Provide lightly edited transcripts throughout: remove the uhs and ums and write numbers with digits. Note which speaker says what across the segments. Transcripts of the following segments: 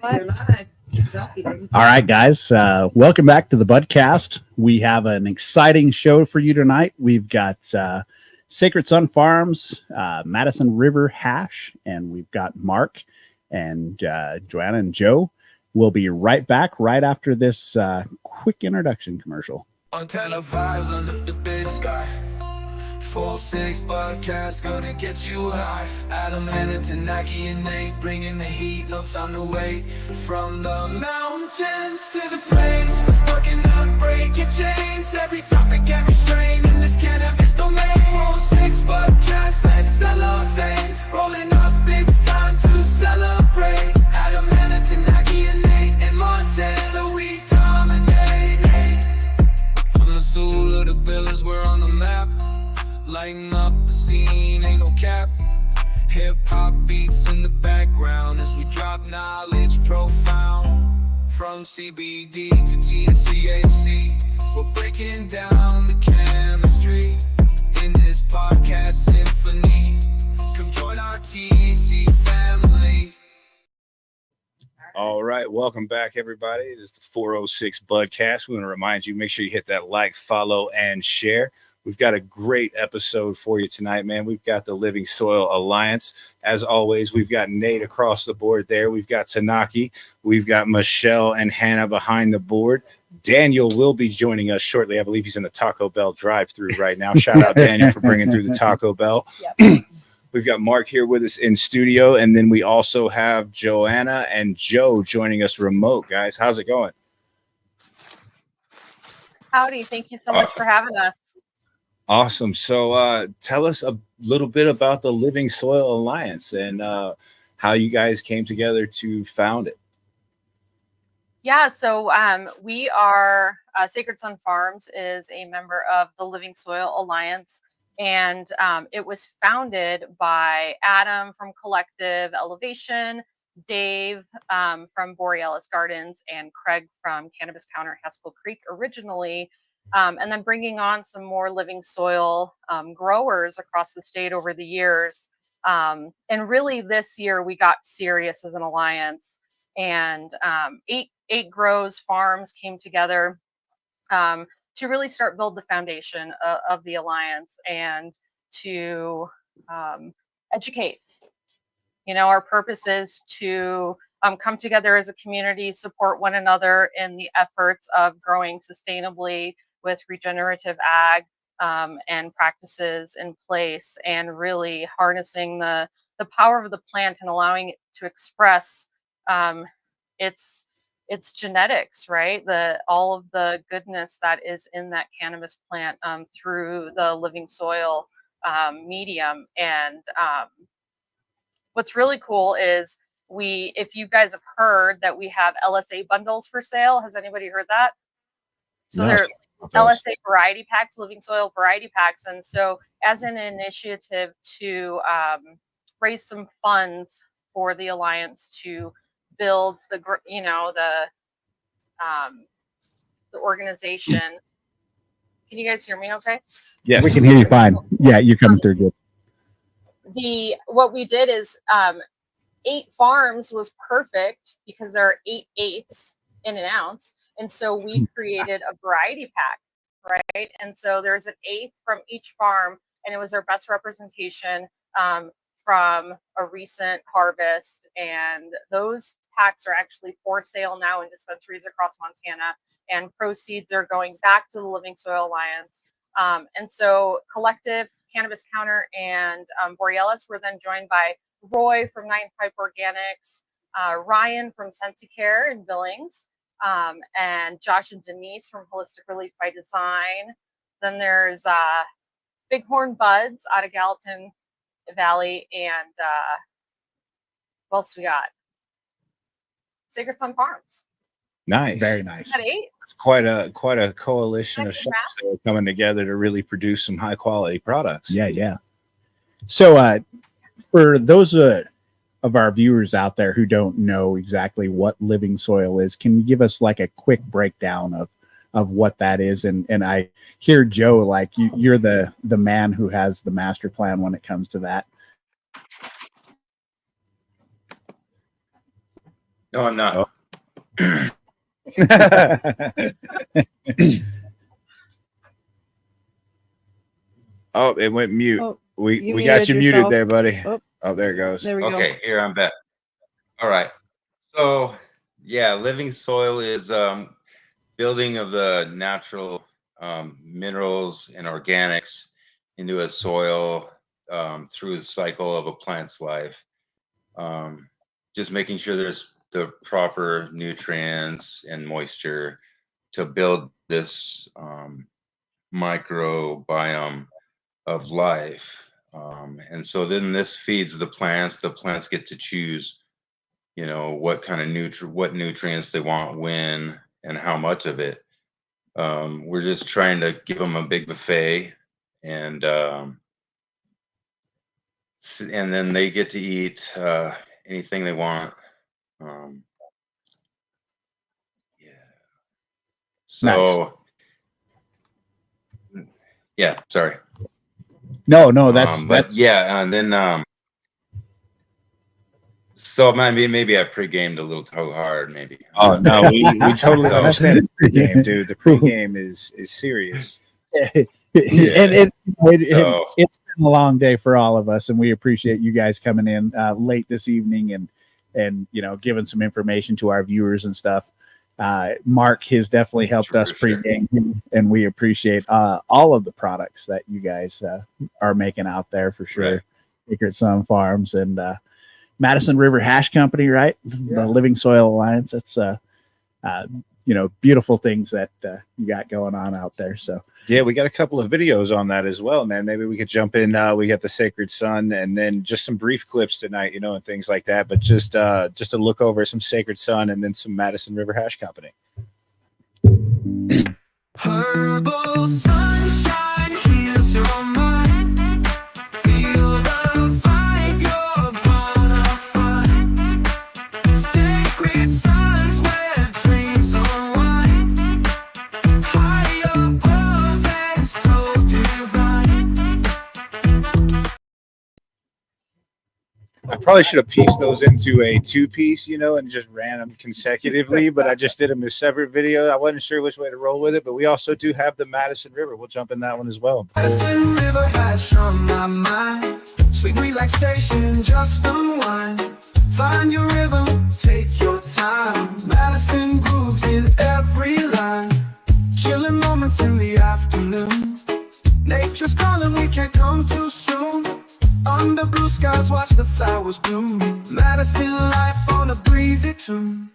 Speaker 1: All right, guys. Welcome back to the Budcast. We have an exciting show for you tonight. We've got Sacred Sun Farms, Madison River Hash, and we've got Mark and Joanna and Joe. We'll be right back right after this quick introduction commercial.
Speaker 2: Antenna vibes under the big sky. 4-6 Budcast gonna get you high. Adam and Tanaki and Nate bringing the heat. No time to wait. From the mountains to the plains, we're fucking up, break your chains. Every topic, every strain in this cannabis domain. 4-6 Budcast, let's celebrate. Rolling up, it's time to celebrate. Adam and Tanaki and Nate and Marcelo, we dominate. From the soul of the pillars, we're on the map. Lighting up the scene, ain't no cap. Hip-hop beats in the background as we drop knowledge profound. From CBD to THC, we're breaking down the chemistry in this podcast symphony. Come join our THC family.
Speaker 3: All right, welcome back, everybody. This is the 406 Budcast. We want to remind you, make sure you hit that like, follow, and share. We've got a great episode for you tonight, man. We've got the Living Soil Alliance. As always, we've got Nate across the board there. We've got Tanaki. We've got Michelle and Hannah behind the board. Daniel will be joining us shortly. I believe he's in the Taco Bell drive-thru right now. Shout out, Daniel, for bringing through the Taco Bell. Yep. We've got Mark here with us in studio, and then we also have Joanna and Joe joining us remote. Guys, how's it going?
Speaker 4: Howdy. Thank you so much for having us.
Speaker 3: Awesome. So tell us a little bit about the Living Soil Alliance and how you guys came together to found it.
Speaker 4: Yeah, so we are, Sacred Sun Farms is a member of the Living Soil Alliance, and it was founded by Adam from Collective Elevation, Dave from Borealis Gardens, and Craig from Cannabis Counter Haskell Creek originally. And then bringing on some more living soil growers across the state over the years. And really this year we got serious as an alliance, and eight grows farms came together to really start build the foundation of the alliance and to educate. You know, our purpose is to come together as a community, support one another in the efforts of growing sustainably with regenerative ag and practices in place, and really harnessing the power of the plant and allowing it to express its genetics, right? All of the goodness that is in that cannabis plant through the living soil medium. And what's really cool is if you guys have heard that we have LSA bundles for sale. Has anybody heard that? So
Speaker 3: No.
Speaker 4: they're LSA variety packs, living soil variety packs. And so as an initiative to raise some funds for the Alliance to build the organization. Can you guys hear me okay?
Speaker 1: Yes, we can hear you fine. Yeah, you're coming through good.
Speaker 4: What we did is 8 farms was perfect because there are 8 eighths in an ounce. And so we created a variety pack, right? And so there's an eighth from each farm, and it was our best representation from a recent harvest. And those packs are actually for sale now in dispensaries across Montana, and proceeds are going back to the Living Soil Alliance. And so Collective, Cannabis Counter, and Borealis were then joined by Roy from Nine Pipe Organics, Ryan from Sensi Care in Billings, and Josh and Denise from Holistic Relief by Design. Then there's Bighorn Buds out of Gallatin Valley, and what else we got? Sacred Sun Farms.
Speaker 3: Nice,
Speaker 1: very nice.
Speaker 3: It's quite a coalition of shops that are coming together to really produce some high quality products.
Speaker 1: Yeah. So, for those of our viewers out there who don't know exactly what living soil is, can you give us like a quick breakdown of what that is? And I hear Joe, like you're the man who has the master plan when it comes to that.
Speaker 5: No, I'm not.
Speaker 3: Oh, it went mute.
Speaker 6: Oh,
Speaker 3: we
Speaker 6: you
Speaker 3: got you
Speaker 6: muted
Speaker 3: muted
Speaker 6: yourself.
Speaker 3: there, buddy.
Speaker 6: Oh.
Speaker 3: Oh, there it goes.
Speaker 6: There we go.
Speaker 5: Okay, here I'm back. All right. So, yeah, living soil is building of the natural minerals and organics into a soil through the cycle of a plant's life. Just making sure there's the proper nutrients and moisture to build this microbiome of life. And so then this feeds the plants. The plants get to choose, what kind of what nutrients they want, when, and how much of it. We're just trying to give them a big buffet, and then they get to eat anything they want. Yeah. So. Nice. Yeah. Sorry.
Speaker 1: No, that's
Speaker 5: but yeah, and then so maybe I pre-gamed a little too hard, maybe.
Speaker 3: Oh no, we totally understand the pregame, dude. The pregame is serious.
Speaker 1: And it's been a long day for all of us, and we appreciate you guys coming in late this evening and giving some information to our viewers and stuff. Mark has definitely helped us pregame, and we appreciate all of the products that you guys are making out there for sure. Right. Sacred Sun Farms and Madison River Hash Company, right? Yeah. The Living Soil Alliance. It's beautiful things that you got going on out there. So
Speaker 3: yeah, we got a couple of videos on that as well, man. Maybe we could jump in. We got the Sacred Sun, and then just some brief clips tonight, and things like that. But just to look over some Sacred Sun and then some Madison River Hash Company.
Speaker 2: Herbal sunshine heals your mind. Feel the vibe, you're bona fide. Sacred Sun's where dreams unwind. High above and so divine.
Speaker 3: I probably should have pieced those into a 2-piece, and just ran them consecutively, but I just did them as separate video. I wasn't sure which way to roll with it, but we also do have the Madison River. We'll jump in that one as well.
Speaker 2: Madison River hash on my mind. Sweet relaxation, just unwind. Find your rhythm, take your time. Madison grooves in every line. Chilling moments in the afternoon. Nature's calling, we can't come too soon. Under blue skies, watch the flowers bloom. Madison life on a breezy tune.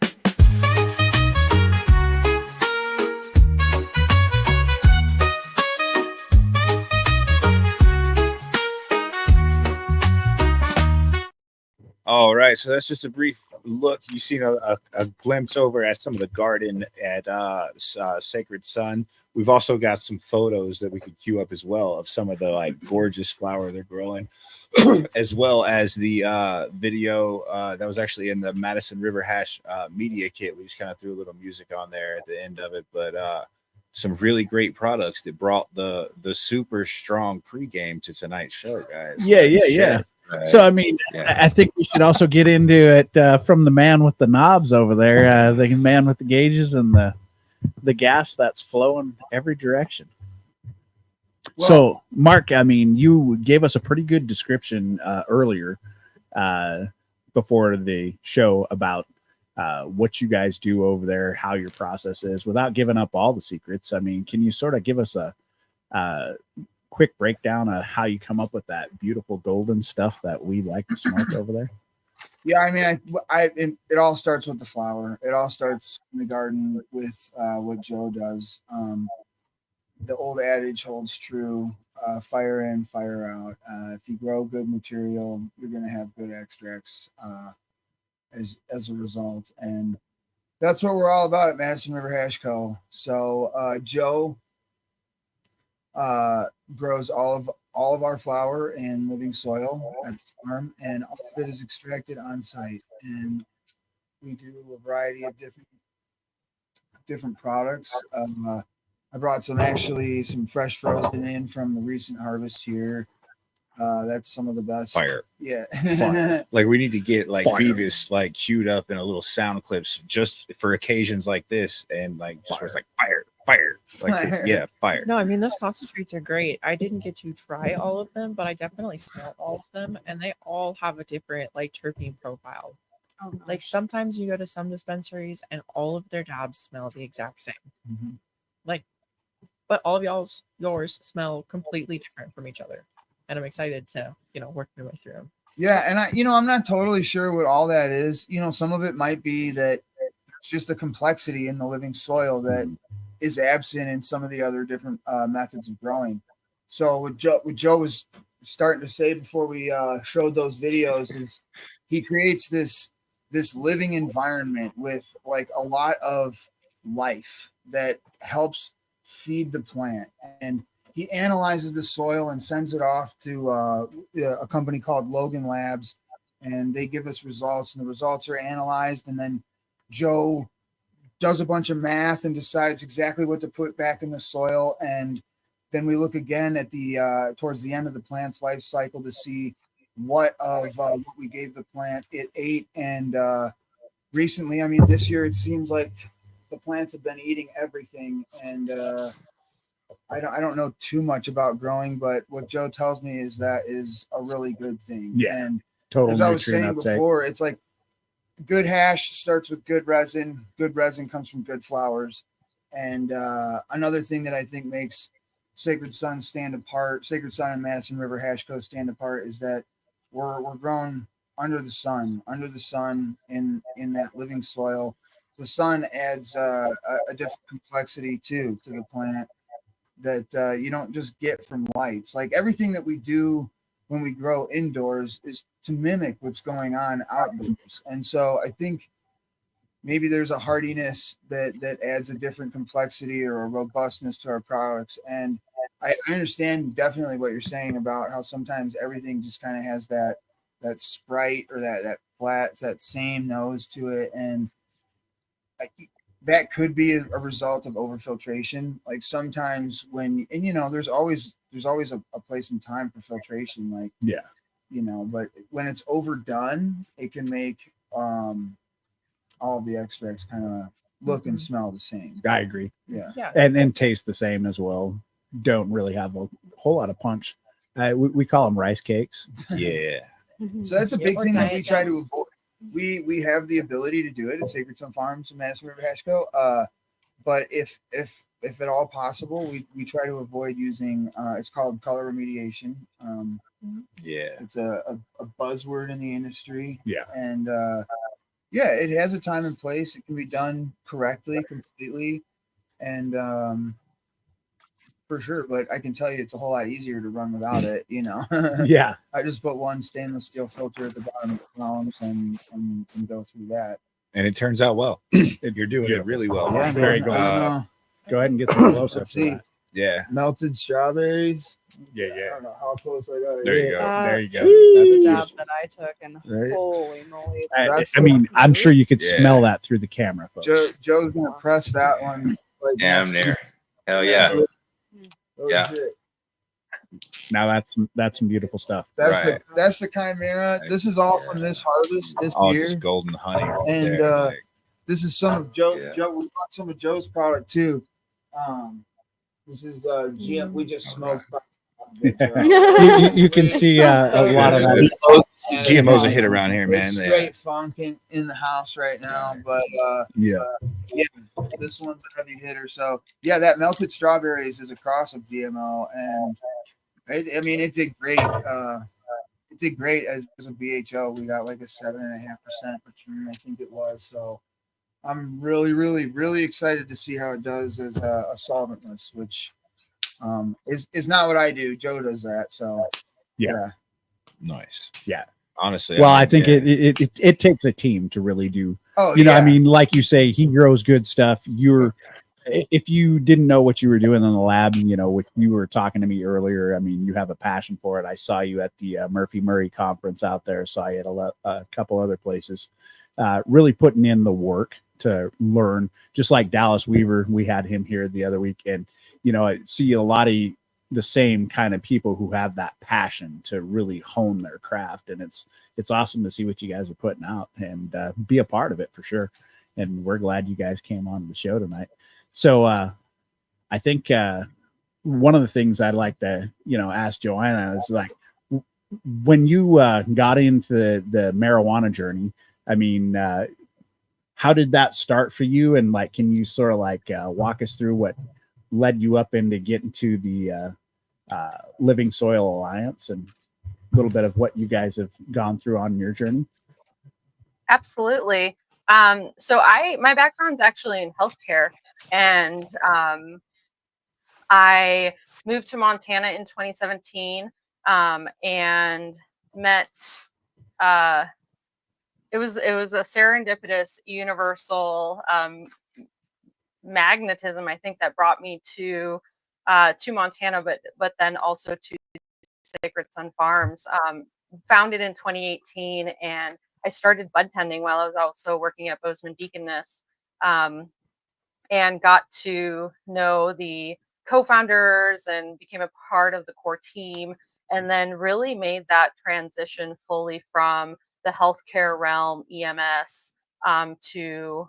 Speaker 3: All right, so that's just a brief look. You've seen a glimpse over at some of the garden at Sacred Sun. We've also got some photos that we could queue up as well of some of the gorgeous flower they're growing, as well as the video that was actually in the Madison River Hash media kit. We just kind of threw a little music on there at the end of it, but some really great products that brought the super strong pregame to tonight's show, guys.
Speaker 1: Yeah. Right. So, I think we should also get into it from the man with the knobs over there, the man with the gauges and the gas that's flowing every direction. Well, so, Mark, you gave us a pretty good description earlier before the show about what you guys do over there, how your process is, without giving up all the secrets. Can you sort of give us a quick breakdown of how you come up with that beautiful golden stuff that we like to smoke over there?
Speaker 7: Yeah, it all starts with the flower. It all starts in the garden with what Joe does. The old adage holds true: fire in, fire out. If you grow good material, you're going to have good extracts as a result, and that's what we're all about at Madison River Hash Co. So Joe grows all of our flower in living soil at the farm, and all of it is extracted on site. And we do a variety of different products. I brought some fresh frozen in from the recent harvest here. That's some of the best.
Speaker 3: Fire.
Speaker 7: Yeah.
Speaker 1: Fire.
Speaker 3: Like we need to get like
Speaker 1: Fire.
Speaker 3: Beavis like queued up in a little sound clips just for occasions like this, and like just where it's like fire, fire, like
Speaker 7: Fire.
Speaker 3: yeah, fire.
Speaker 6: No, I mean those concentrates are great. I didn't get to try all of them, but I definitely smelled all of them, and they all have a different like terpene profile.
Speaker 4: Oh,
Speaker 6: Like sometimes you go to some dispensaries and all of their dabs smell the exact same.
Speaker 7: Mhm.
Speaker 6: Like, but all of yours smell completely different from each other, and I'm excited to work my way through them.
Speaker 7: Yeah, and I'm not totally sure what all that is. Some of it might be that it's just a complexity in the living soil that is absent in some of the other different methods of growing. So what Joe was starting to say before we showed those videos is he creates this living environment with like a lot of life that helps feed the plant, and he analyzes the soil and sends it off to a company called Logan Labs, and they give us results, and the results are analyzed, and then Joe does a bunch of math and decides exactly what to put back in the soil, and then we look again at the towards the end of the plant's life cycle to see what we gave the plant it ate. And recently, I mean this year, it seems like the plants have been eating everything, and I don't know too much about growing, but what Joe tells me is that is a really good thing.
Speaker 1: Yeah,
Speaker 7: and
Speaker 1: total
Speaker 7: as I was
Speaker 1: nutrient
Speaker 7: saying
Speaker 1: uptake.
Speaker 7: before, it's like good hash starts with good resin. Good resin comes from good flowers. And another thing that I think makes Sacred Sun stand apart, Sacred Sun and Madison River Hash Co. stand apart, is that we're grown under the sun in that living soil. The sun adds a different complexity to the plant that you don't just get from lights. Like everything that we do when we grow indoors is to mimic what's going on outdoors. And so I think maybe there's a hardiness that adds a different complexity or a robustness to our products. And I understand definitely what you're saying about how sometimes everything just kind of has that sprite or that flat, that same nose to it. And that could be a result of overfiltration. Like sometimes there's always a place and time for filtration. Like,
Speaker 1: Yeah.
Speaker 7: But when it's overdone, it can make all of the extracts kind of look and smell the same.
Speaker 1: I agree.
Speaker 7: Yeah.
Speaker 6: Yeah.
Speaker 1: And taste the same as well. Don't really have a whole lot of punch. We call them rice cakes.
Speaker 3: Yeah.
Speaker 7: So that's a
Speaker 6: Yeah,
Speaker 7: big
Speaker 6: or
Speaker 7: thing that we
Speaker 6: diet
Speaker 7: try to
Speaker 6: jams.
Speaker 7: avoid. We have the ability to do it at Sacred Sun Farms and Madison River Hash Co. But if at all possible, we try to avoid using. It's called color remediation.
Speaker 3: Yeah.
Speaker 7: It's a buzzword in the industry.
Speaker 1: Yeah.
Speaker 7: And it has a time and place. It can be done correctly, completely, and for sure. But I can tell you, it's a whole lot easier to run without it.
Speaker 1: Yeah.
Speaker 7: I just put one stainless steel filter at the bottom of the columns and go through that.
Speaker 3: And it turns out well. You're doing it really well.
Speaker 1: Yeah, very good.
Speaker 7: I don't know.
Speaker 1: Go ahead and get some close up.
Speaker 7: Let's see.
Speaker 3: Yeah.
Speaker 7: Melted strawberries.
Speaker 1: Yeah,
Speaker 7: I
Speaker 1: yeah.
Speaker 7: don't know how close I got it.
Speaker 3: There you go.
Speaker 1: There you go.
Speaker 8: The
Speaker 1: That's
Speaker 8: job that I took, and
Speaker 7: Right.
Speaker 8: holy moly.
Speaker 1: I mean, I'm sure you could
Speaker 3: Yeah.
Speaker 1: smell that through the camera, folks.
Speaker 7: Joe's gonna press that one. Like
Speaker 5: Damn
Speaker 7: next
Speaker 5: near.
Speaker 7: week.
Speaker 5: Hell yeah.
Speaker 7: Oh,
Speaker 5: Yeah.
Speaker 7: shit.
Speaker 1: Now that's some beautiful stuff.
Speaker 5: Right.
Speaker 7: That's the Chimera. This is all from this harvest this
Speaker 3: All
Speaker 7: year.
Speaker 3: just golden honey. Right
Speaker 7: And,
Speaker 3: there.
Speaker 7: like, This is some of Joe.
Speaker 5: Yeah.
Speaker 7: Joe, we bought some of Joe's product too. This is GM. We just smoked.
Speaker 1: You can see a lot of that.
Speaker 3: GMO's a hit around here, man.
Speaker 7: It's
Speaker 3: Yeah.
Speaker 7: straight funk in the house right now, but
Speaker 1: Yeah.
Speaker 7: this one's a heavy hitter. So yeah, that melted strawberries is a cross of GMO, and it did great. It did great as a BHO. We got like a 7.5% return, I think it was. So I'm really, really, really excited to see how it does as a solventless, which is not what I do. Joe does that. So
Speaker 1: Yeah.
Speaker 3: Nice.
Speaker 1: Yeah.
Speaker 3: Honestly.
Speaker 1: Well,
Speaker 3: mean,
Speaker 1: I think
Speaker 3: yeah.
Speaker 1: it takes a team to really do.
Speaker 7: Oh,
Speaker 1: I
Speaker 7: yeah.
Speaker 1: mean, like you say, he grows good stuff. If you didn't know what you were doing in the lab, which you were talking to me earlier, I mean, you have a passion for it. I saw you at the Murphy Murray conference out there. Saw you at a couple other places, really putting in the work to learn. Just like Dallas Weaver, we had him here the other week, and I see a lot of the same kind of people who have that passion to really hone their craft. And it's awesome to see what you guys are putting out and be a part of it for sure. And we're glad you guys came on the show tonight. So I think one of the things I'd like to, ask Joanna is like, when you got into the marijuana journey, I mean, how did that start for you? And like, can you sort of like walk us through what led you up into getting to the Living Soil Alliance and a little bit of what you guys have gone through on your journey?
Speaker 4: Absolutely. So my background's actually in healthcare, and I moved to Montana in 2017 and met. It was a serendipitous, universal magnetism, I think, that brought me to Montana, but then also to Sacred Sun Farms. Founded in 2018, and I started bud tending while I was also working at Bozeman Deaconess, and got to know the co-founders and became a part of the core team, and then really made that transition fully from the healthcare realm, EMS, to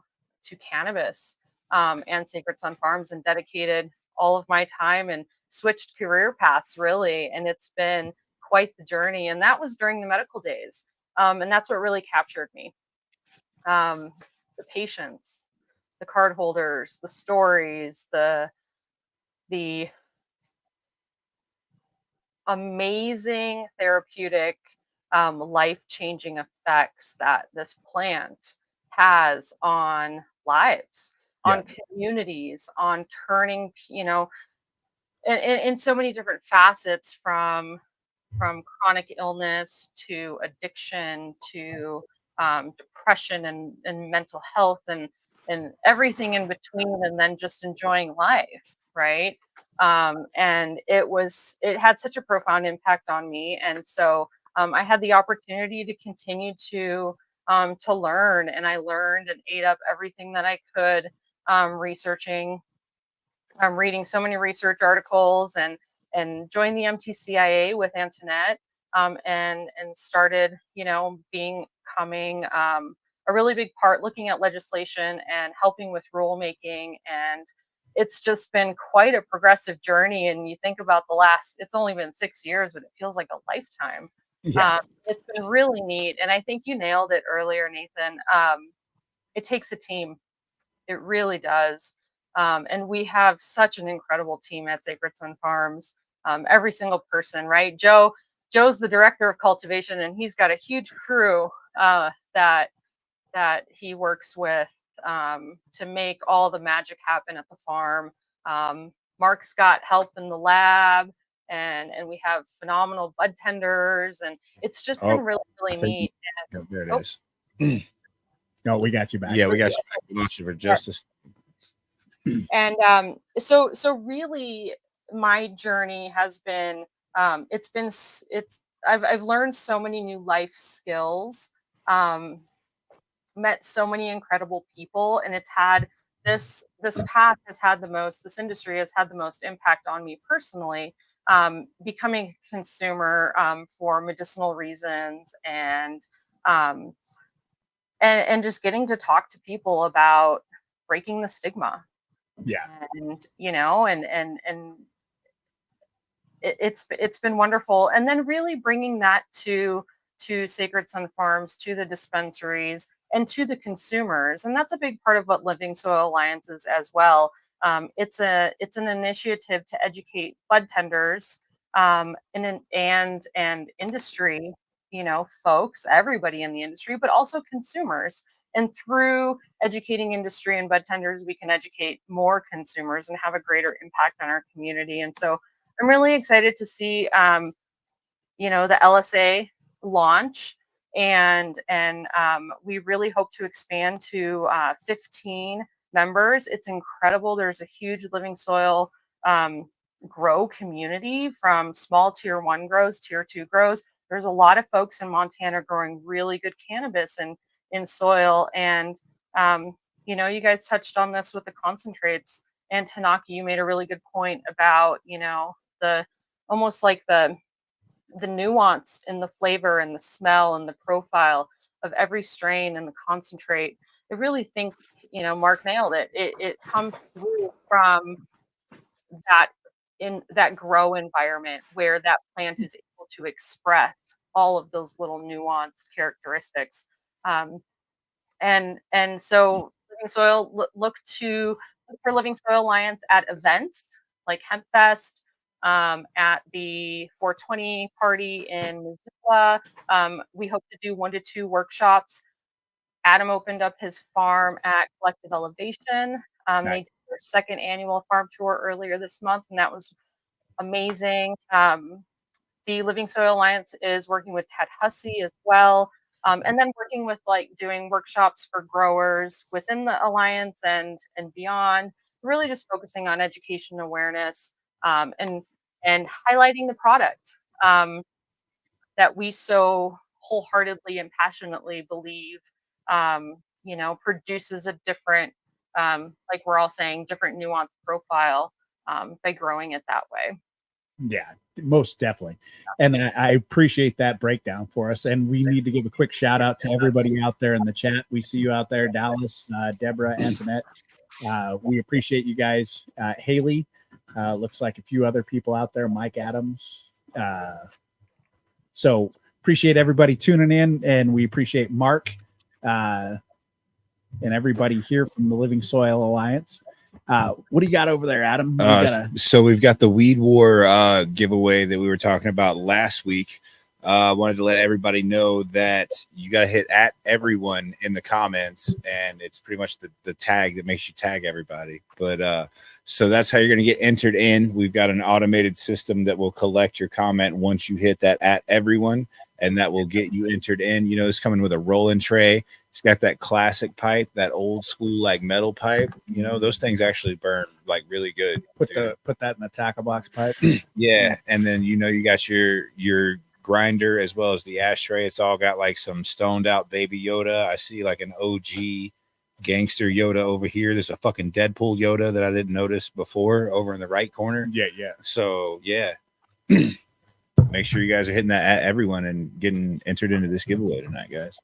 Speaker 4: cannabis and Sacred Sun Farms, and dedicated all of my time and switched career paths really. And it's been quite the journey. And that was during the medical days. And that's what really captured me. The patients, the card holders, the stories, the amazing therapeutic, life-changing effects that this plant has on lives, on communities, on turning, in so many different facets, from chronic illness to addiction to depression and mental health and everything in between, and then just enjoying life, right? And it had such a profound impact on me. And so I had the opportunity to continue to learn, and I learned and ate up everything that I could, researching. I'm reading so many research articles, and joined the MTCIA with Antoinette, and started, becoming a really big part, looking at legislation and helping with rulemaking. And it's just been quite a progressive journey. And you think about it's only been 6 years, but it feels like a lifetime.
Speaker 1: Yeah.
Speaker 4: It's been really neat. And I think you nailed it earlier, Nathan. It takes a team. It really does. And we have such an incredible team at Sacred Sun Farms. Every single person, right? Joe's the director of cultivation, and he's got a huge crew that he works with to make all the magic happen at the farm. Mark's got help in the lab, and we have phenomenal bud tenders, and it's just been really, really neat.
Speaker 1: There it is. No, we got you back.
Speaker 3: Yeah, we got you back. We lost you for just a second.
Speaker 4: And so really, my journey has been I've learned so many new life skills, met so many incredible people, and it's had this path has had this industry has had the most impact on me personally, becoming a consumer for medicinal reasons, and just getting to talk to people about breaking the stigma.
Speaker 1: Yeah.
Speaker 4: And it's been wonderful. And then really bringing that to Sacred Sun Farms, to the dispensaries, and to the consumers. And that's a big part of what Living Soil Alliance is as well. It's an initiative to educate bud tenders, and industry, folks, everybody in the industry, but also consumers. And through educating industry and bud tenders, we can educate more consumers and have a greater impact on our community. And so I'm really excited to see, the LSA launch, and we really hope to expand to 15 members. It's incredible. There's a huge Living Soil grow community, from small tier 1 grows, tier 2 grows. There's a lot of folks in Montana growing really good cannabis in soil. And, you guys touched on this with the concentrates. And Tanaka, you made a really good point about, the almost like the nuance in the flavor and the smell and the profile of every strain and the concentrate. I really think, Mark nailed it. It comes through from that in that grow environment where that plant is able to express all of those little nuanced characteristics. And so Living Soil look for Living Soil Alliance at events like HempFest, at the 420 party in Missoula. We hope to do 1 to 2 workshops. Adam opened up his farm at Collective Elevation. They
Speaker 1: Nice.
Speaker 4: did their 2nd annual farm tour earlier this month, and that was amazing. The Living Soil Alliance is working with Ted Hussey as well. And then working with doing workshops for growers within the alliance and beyond, really just focusing on education awareness, and highlighting the product that we so wholeheartedly and passionately believe produces a different, like we're all saying, different nuanced profile by growing it that way.
Speaker 1: Yeah, most definitely. And I appreciate that breakdown for us. And we need to give a quick shout out to everybody out there in the chat. We see you out there, Dallas, Deborah, Antoinette. We appreciate you guys. Haley, looks like a few other people out there, Mike Adams. So appreciate everybody tuning in, and we appreciate Mark and everybody here from the Living Soil Alliance. What do you got over there, Adam?
Speaker 3: So we've got the Weed War giveaway that we were talking about last week. Wanted to let everybody know that you got to hit at everyone in the comments, and it's pretty much the tag that makes you tag everybody. But so that's how you're going to get entered in. We've got an automated system that will collect your comment once you hit that at everyone, and that will get you entered in. It's coming with a rolling tray. It's got that classic pipe, that old school metal pipe. Those things actually burn really good.
Speaker 1: Put that in the tackle box pipe.
Speaker 3: Yeah, and then you got your grinder as well as the ashtray. It's all got some stoned out baby Yoda. I see an OG gangster Yoda over here. There's a fucking Deadpool Yoda that I didn't notice before over in the right corner.
Speaker 1: Yeah.
Speaker 3: So yeah. Make sure you guys are hitting that at everyone and getting entered into this giveaway tonight, guys.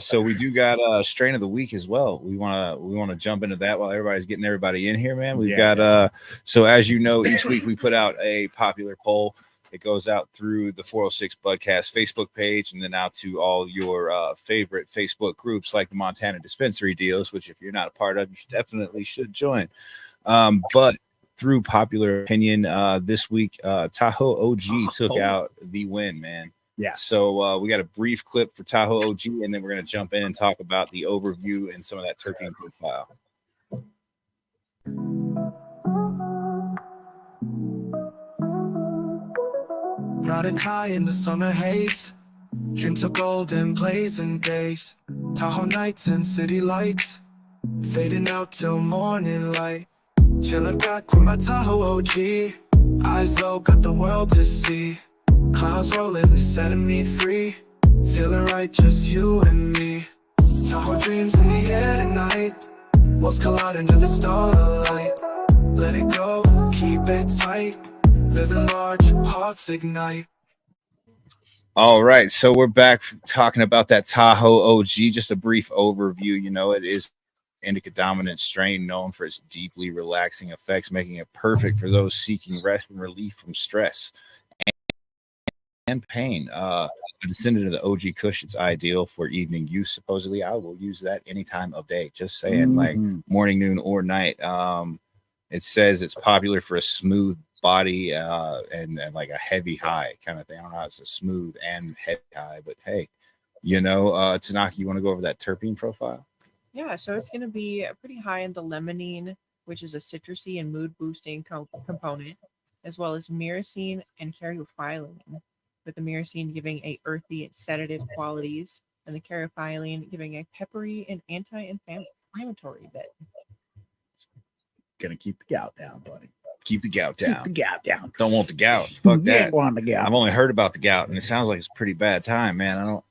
Speaker 3: So we do got a strain of the week as well. We want to jump into that while everybody's getting everybody in here, man. We've got so as you know, each week we put out a popular poll. It goes out through the 406 Budcast Facebook page and then out to all your favorite Facebook groups like the Montana Dispensary Deals, which if you're not a part of, you definitely should join. But through popular opinion, this week Tahoe OG took out the win, man.
Speaker 1: Yeah.
Speaker 3: So we got a brief clip for Tahoe OG, and then we're going to jump in and talk about the overview and some of that terpene profile.
Speaker 2: Riding high in the summer haze, dreams of golden blazing days, Tahoe nights and city lights, fading out till morning light. Chillin' back with my Tahoe OG, eyes low, got the world to see. Clouds rolling, setting me free. Feeling right, just you and me. Tahoe dreams in the air tonight. Worlds collide into the starlight. Let it go, keep it tight. Living large, hearts ignite.
Speaker 3: All right, so we're back talking about that Tahoe OG. Just a brief overview. It is indica dominant strain known for its deeply relaxing effects, making it perfect for those seeking rest and relief from stress and pain. A descendant of the OG Kush, it's ideal for evening use. Supposedly, I will use that any time of day. Just saying, morning, noon, or night. It says it's popular for a smooth body and a heavy high kind of thing. I don't know how it's a smooth and heavy high, but hey, Tanaka, you want to go over that terpene profile?
Speaker 6: Yeah, so it's going to be pretty high in the limonene, which is a citrusy and mood boosting component, as well as myrcene and caryophyllene, with the myrcene giving a earthy and sedative qualities, and the caryophyllene giving a peppery and anti-inflammatory bit.
Speaker 1: Gonna keep the gout down, buddy.
Speaker 3: Keep the gout down.
Speaker 1: Keep the gout down.
Speaker 3: Don't want the gout. Fuck that.
Speaker 1: Want the gout.
Speaker 3: I've only heard about the gout, and it sounds like it's a pretty bad time, man.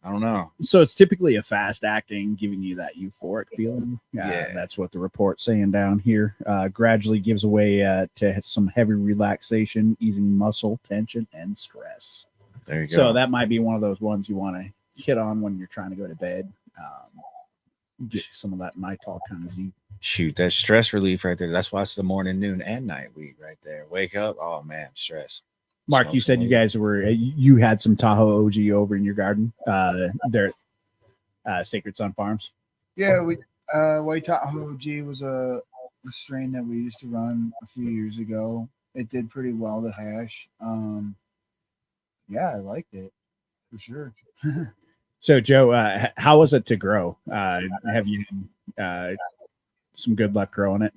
Speaker 3: I don't know.
Speaker 1: So it's typically a fast acting, giving you that euphoric feeling.
Speaker 3: Yeah.
Speaker 1: That's what the report's saying down here. Gradually gives way to some heavy relaxation, easing muscle tension and stress.
Speaker 3: There you go.
Speaker 1: So that might be one of those ones you want to hit on when you're trying to go to bed. Get some of that Nital kind of Z.
Speaker 3: Shoot, that's stress relief right there. That's why it's the morning, noon, and night weed right there. Wake up. Oh man, stress.
Speaker 1: Mark,
Speaker 3: Smoke
Speaker 1: you said
Speaker 3: some
Speaker 1: you
Speaker 3: weed.
Speaker 1: guys you had some Tahoe OG over in your garden. There at Sacred Sun Farms.
Speaker 7: Yeah, we White Tahoe OG was a strain that we used to run a few years ago. It did pretty well to hash. Yeah, I liked it for sure.
Speaker 1: So, Joe, how was it to grow? Have you some good luck growing it?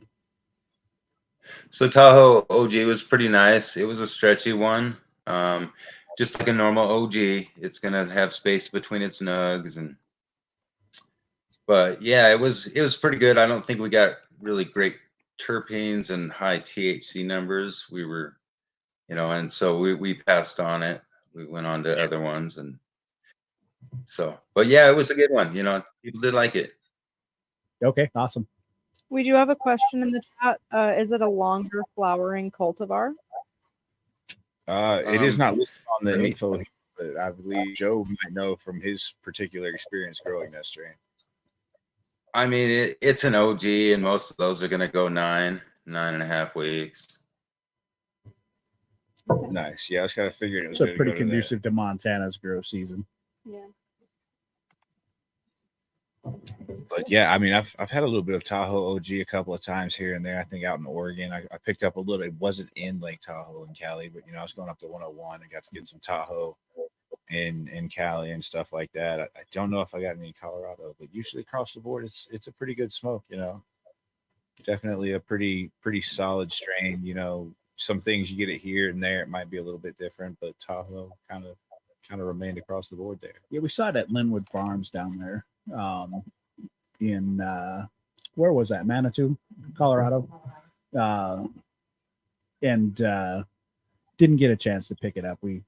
Speaker 5: So Tahoe OG was pretty nice. It was a stretchy one. Just like a normal OG, it's gonna have space between its nugs but yeah, it was pretty good. I don't think we got really great terpenes and high THC numbers. We were, and so we passed on it. We went on to other ones and so, but yeah, it was a good one. People did like it.
Speaker 1: Okay, awesome.
Speaker 8: We do have a question in the chat. Is it a longer flowering cultivar?
Speaker 3: It is not listed on the
Speaker 5: let me-
Speaker 3: info, but I believe Joe might know from his particular experience growing that strain.
Speaker 5: I mean, it's an OG, and most of those are going to go 9.5 weeks.
Speaker 3: Nice. Yeah, I was kind of figuring it was
Speaker 1: So
Speaker 3: gonna
Speaker 1: pretty
Speaker 3: go to that.
Speaker 1: conducive to Montana's grow season.
Speaker 8: Yeah.
Speaker 3: But yeah, I mean, I've had a little bit of Tahoe OG a couple of times here and there. I think out in Oregon, I picked up a little. It wasn't in Lake Tahoe in Cali, but I was going up to 101 and got to get some Tahoe in Cali and stuff like that. I don't know if I got any in Colorado, but usually across the board, it's a pretty good smoke. Definitely a pretty solid strain. Some things you get it here and there, it might be a little bit different, but Tahoe kind of remained across the board there.
Speaker 1: Yeah, we saw it at Linwood Farms down there. In where was that? Manitou, Colorado. And didn't get a chance to pick it up. We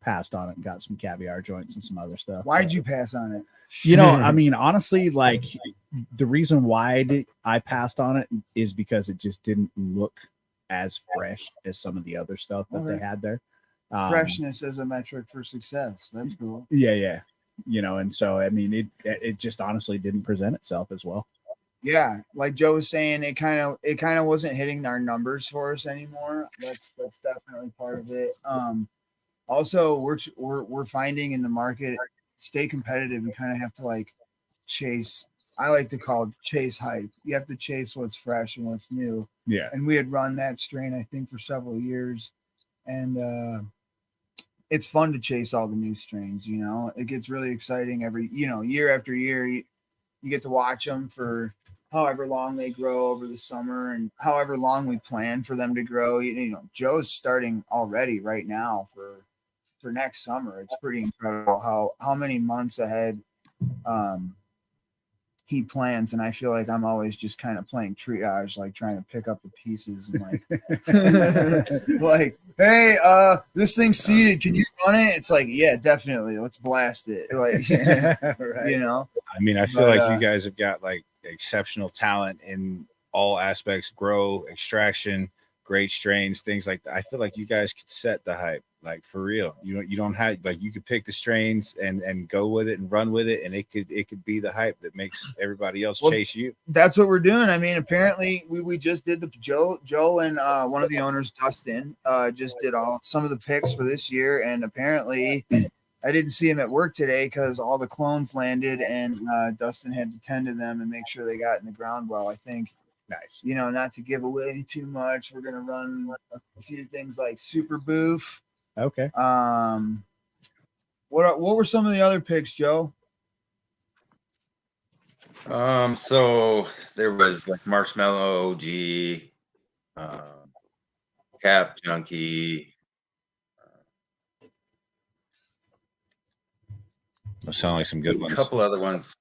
Speaker 1: passed on it and got some caviar joints and some other stuff.
Speaker 7: Why'd you pass on it?
Speaker 1: I mean, honestly, like the reason why I passed on it is because it just didn't look as fresh as some of the other stuff that they had there.
Speaker 7: Freshness as a metric for success. That's cool.
Speaker 1: Yeah. And so I mean, it just honestly didn't present itself as well.
Speaker 7: Yeah, like Joe was saying, it kind of wasn't hitting our numbers for us anymore. That's definitely part of it. Also, we're finding in the market, stay competitive, you kind of have to like chase. I like to call chase hype. You have to chase what's fresh and what's new.
Speaker 1: Yeah.
Speaker 7: And we had run that strain, I think, for several years, and it's fun to chase all the new strains. It gets really exciting every year after year. You get to watch them for however long they grow over the summer and however long we plan for them to grow. Joe's starting already right now for next summer. It's pretty incredible how many months ahead he plans, and I feel like I'm always just kind of playing triage, like trying to pick up the pieces and like hey, this thing's seeded, can you run it? It's like, yeah, definitely, let's blast it. Like
Speaker 1: Right.
Speaker 3: I mean, I feel like you guys have got like exceptional talent in all aspects: grow, extraction, great strains, things like that. I feel like you guys could set the hype, like for real. You don't have, like, you could pick the strains and go with it and run with it, and it could be the hype that makes everybody else chase you.
Speaker 7: That's what we're doing. I mean, apparently we just did the Joe and one of the owners, Dustin, just did some of the picks for this year, and apparently I didn't see him at work today because all the clones landed, and Dustin had to tend to them and make sure they got in the ground well. I think.
Speaker 1: Nice.
Speaker 7: Not to give away too much, we're gonna run a few things like Super Boof.
Speaker 1: Okay.
Speaker 7: What were some of the other picks, Joe?
Speaker 5: So there was like Marshmallow OG, Cap Junkie.
Speaker 3: Those sound like some good
Speaker 5: A
Speaker 3: ones.
Speaker 5: couple other ones.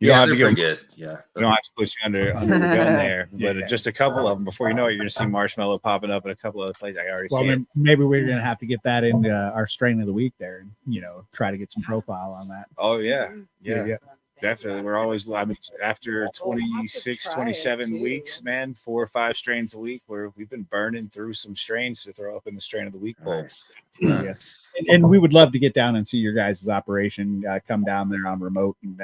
Speaker 3: You don't have to
Speaker 5: they're
Speaker 3: go.
Speaker 5: pretty good. Yeah.
Speaker 3: We don't have to put you under the gun there, but
Speaker 1: Yeah.
Speaker 3: just a couple of them. Before you know it, you're gonna see marshmallow popping up in a couple other places. I already
Speaker 1: Well,
Speaker 3: see it.
Speaker 1: then maybe we're gonna have to get that into our strain of the week there, and try to get some profile on that.
Speaker 3: Oh yeah, yeah,
Speaker 1: Yeah.
Speaker 3: definitely. We're always, I mean, after 26, 27 weeks, man, 4 or 5 strains a week. We've been burning through some strains to throw up in the strain of the week bowl.
Speaker 5: Nice.
Speaker 1: Yes.
Speaker 5: Nice.
Speaker 1: And we would love to get down and see your guys' operation. Come down there on remote and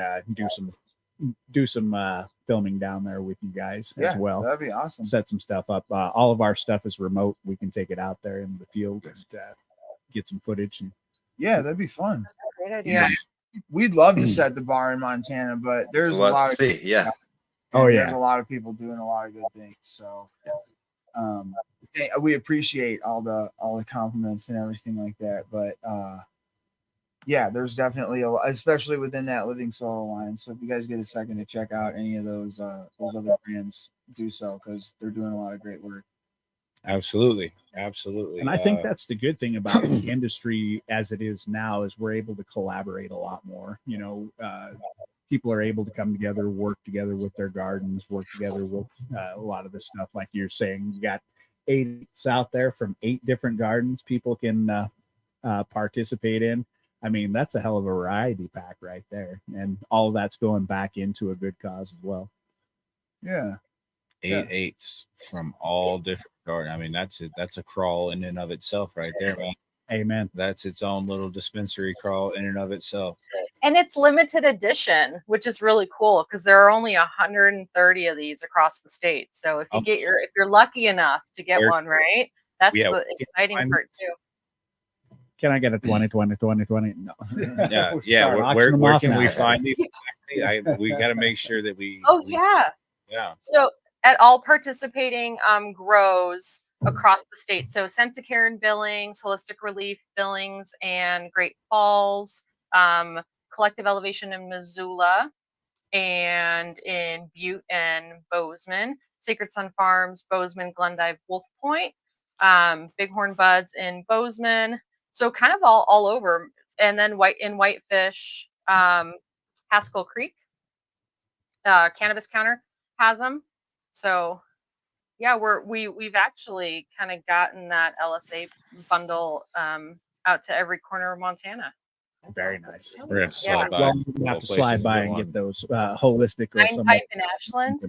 Speaker 1: do some filming down there with you guys as well.
Speaker 7: That'd be awesome.
Speaker 1: Set some stuff up. All of our stuff is remote. We can take it out there in the field and get some footage. And
Speaker 7: Yeah, that'd be fun.
Speaker 4: Great idea.
Speaker 7: Yeah, we'd love to set the bar in Montana, but there's a lot
Speaker 5: to
Speaker 7: of
Speaker 5: see. Yeah.
Speaker 7: there's a lot of people doing a lot of good things. So, we appreciate all the compliments and everything like that. But yeah, there's definitely a lot, especially within that Living Soil Alliance. So if you guys get a second to check out any of those other brands, do so because they're doing a lot of great work.
Speaker 3: Absolutely.
Speaker 1: And I think that's the good thing about the industry as it is now is we're able to collaborate a lot more. People are able to come together, work together with their gardens, work together with a lot of the stuff like you're saying. You got 8 out there from 8 different gardens people can participate in. I mean, that's a hell of a variety pack right there. And all of that's going back into a good cause as well.
Speaker 7: Yeah.
Speaker 3: 8 8s from all different gardens. I mean, that's a crawl in and of itself right there, man.
Speaker 1: Amen.
Speaker 3: That's its own little dispensary crawl in and of itself.
Speaker 4: And it's limited edition, which is really cool because there are only 130 of these across the state. So if you're lucky enough to get one, right? That's the exciting part too.
Speaker 1: Can I get a 20, 20, 20, 20? No.
Speaker 3: Yeah. Where can we find these? We got to make sure that we.
Speaker 4: Oh, yeah.
Speaker 3: Yeah.
Speaker 4: So at all participating grows across the state. So Santa in Billings, Holistic Relief Billings, and Great Falls, Collective Elevation in Missoula, and in Butte and Bozeman, Sacred Sun Farms, Bozeman, Glendive, Wolf Point, Bighorn Buds in Bozeman. So kind of all over. And then Whitefish, Haskell Creek, Cannabis Counter has them. So yeah, we've actually kind of gotten that LSA bundle out to every corner of Montana.
Speaker 1: Very nice.
Speaker 3: We're gonna slide by.
Speaker 1: Well, we have to slide by and get those holistic or
Speaker 4: 9 Pipe in Ashland.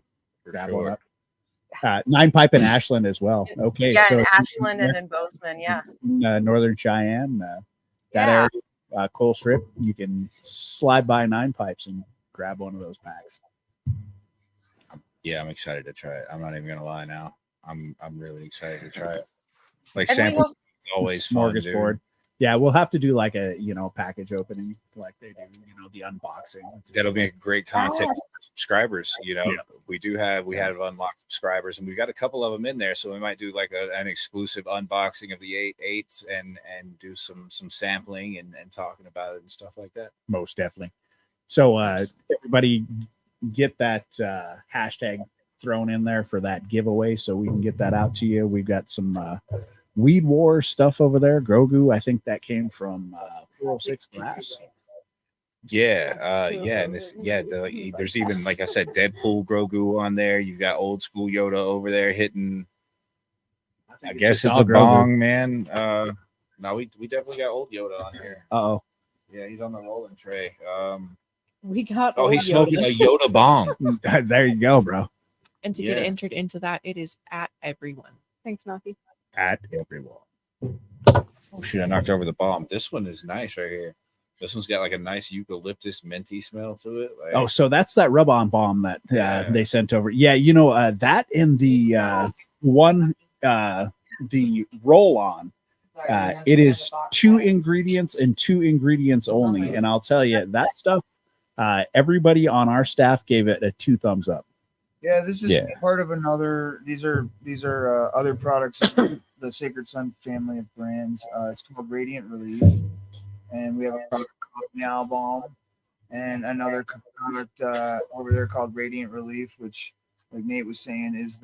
Speaker 1: Grab one up. 9 Pipe in Ashland as well. Okay.
Speaker 4: Yeah,
Speaker 1: so
Speaker 4: in Ashland and in Bozeman. Yeah.
Speaker 1: Northern Cheyenne, that area, Coal Strip, you can slide by 9 Pipes and grab one of those packs.
Speaker 3: Yeah, I'm excited to try it. I'm not even gonna lie now. I'm really excited to try it. Like
Speaker 4: And
Speaker 3: samples always fun,
Speaker 1: smorgasbord.
Speaker 3: dude.
Speaker 1: Yeah, we'll have to do like a package opening like they do, the unboxing.
Speaker 3: That'll be a great content for subscribers. We have unlocked subscribers, and we've got a couple of them in there, so we might do like an exclusive unboxing of the 8 8s and do some sampling and talking about it and stuff like that.
Speaker 1: Most definitely. So everybody get that hashtag thrown in there for that giveaway so we can get that out to you. We've got some Weed War stuff over there. Grogu, I think that came from 406 Glass.
Speaker 3: And there's even, like I said, Deadpool Grogu on there. You've got old school Yoda over there hitting. I guess it's a
Speaker 1: Grogu.
Speaker 3: bong, man. No, we definitely got old Yoda on here.
Speaker 1: Uh-oh.
Speaker 3: Yeah, he's on the rolling tray.
Speaker 8: We got.
Speaker 3: He's smoking a Yoda bong.
Speaker 1: There you go, bro.
Speaker 6: And to get entered into that, it is at everyone.
Speaker 8: Thanks, Naki.
Speaker 1: At everyone.
Speaker 3: Oh shit! I knocked over the bomb. This one is nice right here. This one's got like a nice eucalyptus minty smell to it. Like,
Speaker 1: So that's that rub-on balm that they sent over. Yeah, that in the the roll-on. It is 2 ingredients and 2 ingredients only, and I'll tell you that stuff. Everybody on our staff gave it a 2 thumbs up.
Speaker 7: Yeah, this is part of another. These are other products of the Sacred Sun family of brands. It's called Radiant Relief, and we have a product called Meow Balm, and another product over there called Radiant Relief, which, like Nate was saying, is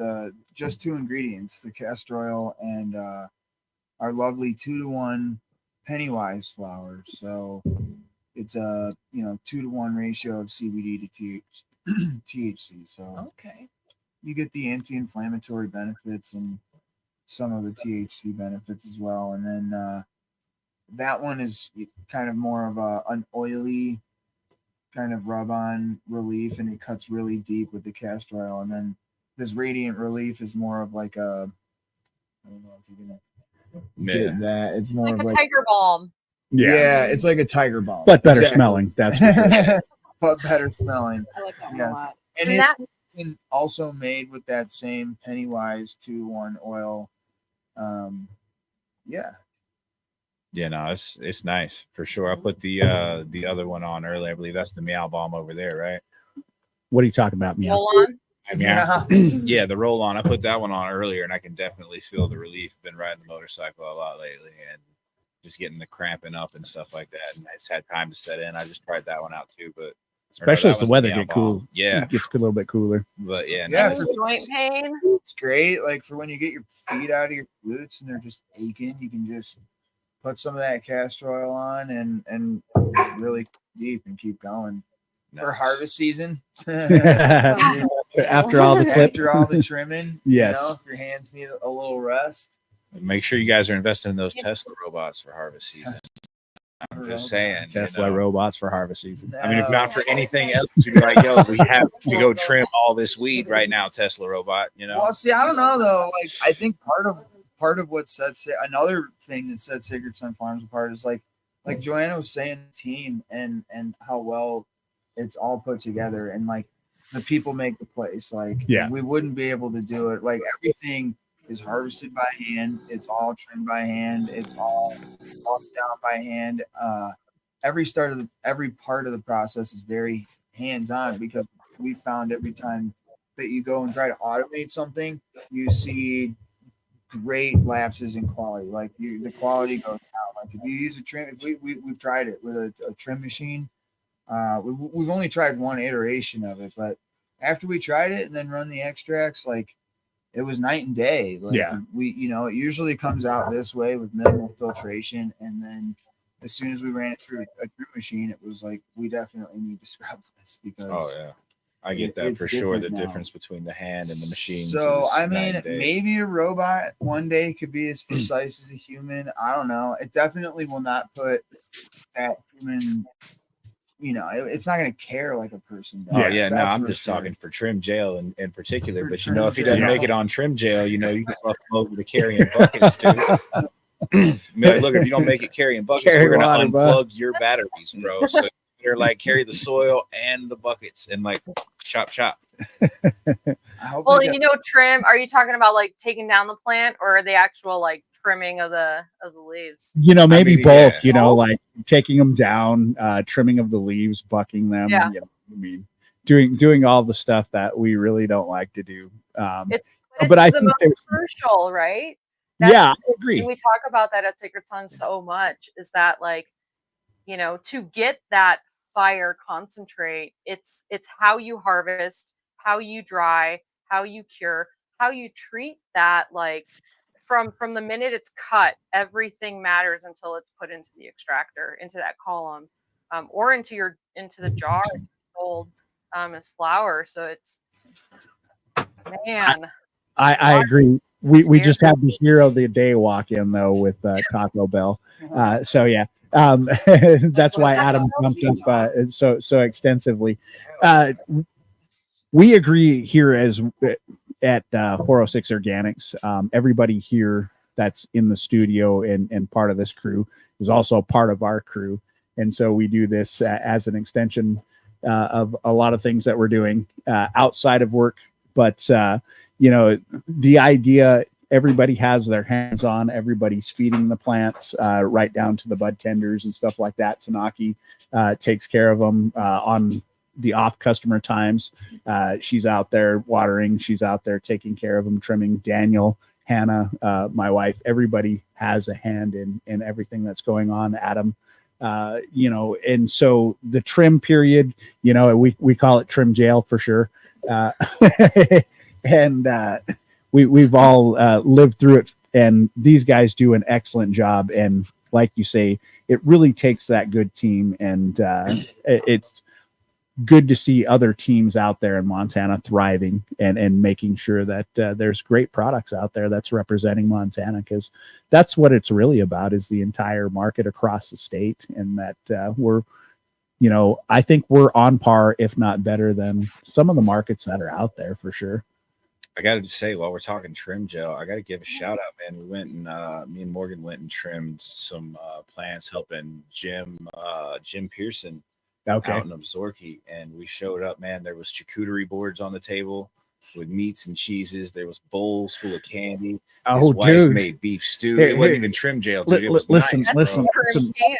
Speaker 7: just 2 ingredients: the castor oil and our lovely 2-to-1 Pennywise flowers. So it's a 2-to-1 ratio of CBD to THC. So
Speaker 6: Okay.
Speaker 7: you get the anti-inflammatory benefits and some of the THC benefits as well. And then that one is kind of more of an oily kind of rub-on relief, and it cuts really deep with the castor oil. And then this radiant relief is more of like a, I don't know if you're gonna get that. It's more
Speaker 4: Like
Speaker 7: of
Speaker 4: a
Speaker 7: like
Speaker 4: tiger balm.
Speaker 7: yeah, it's like a tiger balm,
Speaker 1: but better
Speaker 7: Exactly.
Speaker 1: smelling. That's for sure.
Speaker 7: but better smelling.
Speaker 8: I like that one
Speaker 7: Yes.
Speaker 8: a lot.
Speaker 7: And
Speaker 4: And
Speaker 7: it's also made with that same Pennywise 2-1 oil. Yeah.
Speaker 3: Yeah, no, it's nice for sure. I put the other one on earlier. I believe that's the Meow Bomb over there, right?
Speaker 1: What are you talking about, Meow?
Speaker 4: roll on.
Speaker 3: Yeah, the roll on. I put that one on earlier, and I can definitely feel the relief. Been riding the motorcycle a lot lately, and just getting the cramping up and stuff like that. And it's had time to set in. I just tried that one out too, but
Speaker 1: Especially as
Speaker 3: that
Speaker 1: the
Speaker 3: one's
Speaker 1: weather
Speaker 3: Meow
Speaker 1: get
Speaker 3: Bomb.
Speaker 1: cool.
Speaker 3: Yeah,
Speaker 1: It gets a little bit cooler.
Speaker 3: but yeah,
Speaker 7: Yeah,
Speaker 3: no,
Speaker 7: for
Speaker 4: Joint pain.
Speaker 7: It's great. Like for when you get your feet out of your boots and they're just aching, you can just put some of that castor oil on and really deep and keep going. For
Speaker 3: nice.
Speaker 7: harvest season.
Speaker 1: After all the clip.
Speaker 7: After all the trimming.
Speaker 1: Yes.
Speaker 7: If your hands need a little rest.
Speaker 3: Make sure you guys are investing in those Tesla robots for harvest season. I'm just saying,
Speaker 1: Tesla robots for harvest season.
Speaker 3: I mean, if not for anything else, you'd be like, yo, we have to go trim all this weed right now, Tesla robot,
Speaker 7: Well, see, I don't know though. Like, I think part of what sets another thing that sets Sacred Sun Farms apart is like Joanna was saying, the team and how well it's all put together, and like the people make the place. Like,
Speaker 1: Yeah.
Speaker 7: we wouldn't be able to do it. Like everything is harvested by hand. It's all trimmed by hand. It's all walked down by hand. Every part of the process is very hands-on, because we found every time that you go and try to automate something, you see great lapses in quality. Like the quality goes down. Like if you use a trim, if we've tried it with a trim machine. We've only tried one iteration of it, but after we tried it and then run the extracts, like it was night and day. Like,
Speaker 1: Yeah.
Speaker 7: it usually comes out this way with minimal filtration, and then as soon as we ran it through a trim machine, it was like, we definitely need to scrub this, because
Speaker 3: Oh yeah, I get that
Speaker 7: it's
Speaker 3: for sure. The
Speaker 7: different now.
Speaker 3: difference between the hand and the machine.
Speaker 7: So
Speaker 3: is
Speaker 7: I
Speaker 3: night
Speaker 7: mean,
Speaker 3: and day.
Speaker 7: maybe a robot one day could be as precise as a human. I don't know. It definitely will not put that human. It's not going to care like a person does.
Speaker 3: Oh yeah, no,
Speaker 7: That's
Speaker 3: I'm
Speaker 7: for
Speaker 3: just
Speaker 7: sure.
Speaker 3: talking for trim jail in particular.
Speaker 7: For
Speaker 3: But
Speaker 7: trim
Speaker 3: if he doesn't
Speaker 7: jail.
Speaker 3: make it on trim jail, you can fuck him over to carrying buckets too. Be like, look, if you don't make it carrying buckets,
Speaker 1: Carry
Speaker 3: we're gonna
Speaker 1: water, bud.
Speaker 3: unplug your batteries, bro. So they're like carry the soil and the buckets and like chop.
Speaker 7: I hope
Speaker 4: Well,
Speaker 7: we get-
Speaker 4: trim. Are you talking about like taking down the plant, or the actual like trimming of the leaves?
Speaker 1: Maybe
Speaker 3: mean,
Speaker 1: both,
Speaker 3: yeah.
Speaker 1: like taking them down, trimming of the leaves, bucking them.
Speaker 4: Yeah.
Speaker 1: Doing all the stuff that we really don't like to do.
Speaker 4: But
Speaker 1: But I
Speaker 4: it's the
Speaker 1: think there's,
Speaker 4: most crucial, right?
Speaker 1: yeah, I agree.
Speaker 4: And we talk about that at Sacred Sun so much, is that like, to get that fire concentrate, it's how you harvest, how you dry, how you cure, how you treat that. Like from the minute it's cut, everything matters until it's put into the extractor, into that column, or into the jar sold as flour. So it's, man.
Speaker 1: I agree. We just had the hero of the day walk in though with Taco Bell. So yeah, that's why Adam jumped up so extensively. We agree here at 406 Organics. Everybody here that's in the studio and part of this crew is also part of our crew, and so we do this as an extension of a lot of things that we're doing outside of work, but. The idea, everybody has their hands on, everybody's feeding the plants, right down to the bud tenders and stuff like that. Tanaki takes care of them on the off customer times. She's out there watering. She's out there taking care of them, trimming. Daniel, Hannah, my wife, everybody has a hand in everything that's going on. Adam, and so the trim period, we call it trim jail for sure. And we've all lived through it, and these guys do an excellent job. And like you say, it really takes that good team, and it's good to see other teams out there in Montana thriving and making sure that there's great products out there that's representing Montana, because that's what it's really about, is the entire market across the state. And that we're, I think we're on par, if not better than some of the markets that are out there for sure.
Speaker 3: I got to say, while we're talking trim gel, I got to give a shout out, man. We went and me and Morgan went and trimmed some plants, helping Jim Pearson out in Absorki, and we showed up, man. There was charcuterie boards on the table with meats and cheeses. There was bowls full of candy. His wife made beef stew. It wasn't even trim jail, dude. It was
Speaker 1: listen.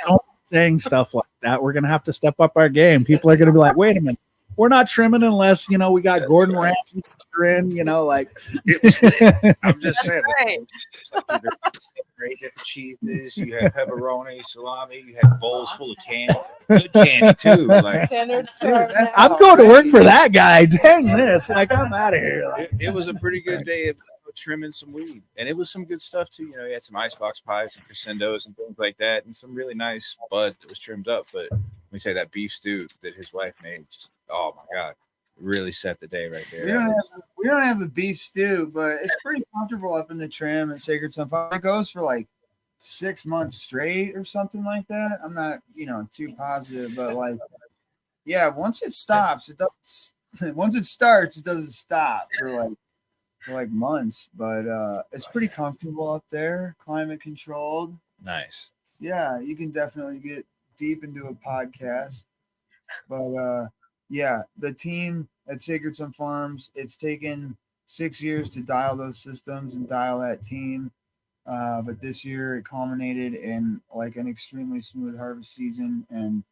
Speaker 1: Don't saying stuff like that. We're gonna have to step up our game. People are gonna be like, wait a minute, we're not trimming unless we got Gordon Ramsay in, like
Speaker 3: I'm just saying.
Speaker 4: Right.
Speaker 3: Great different cheeses. You had pepperoni, salami. You had bowls full of candy. Good candy too. Like,
Speaker 1: I'm going to work for that guy. Dang this! Like, I'm out of here.
Speaker 3: It was a pretty good day of trimming some weed, and it was some good stuff too. You had some icebox pies and crescendos and things like that, and some really nice bud that was trimmed up. But let me say that beef stew that his wife made, just oh my god, really set the day right there.
Speaker 7: We don't have the beef stew, but it's pretty comfortable up in the trim at Sacred Sunflower. It goes for like 6 months straight or something like that. I'm not, too positive, but once it stops, it doesn't. Once it starts, it doesn't stop for like months. But it's pretty comfortable up there, climate controlled.
Speaker 3: Nice.
Speaker 7: Yeah, you can definitely get deep into a podcast, but the team at Sacred Sun Farms, it's taken 6 years to dial those systems and dial that team. But this year it culminated in an extremely smooth harvest season, and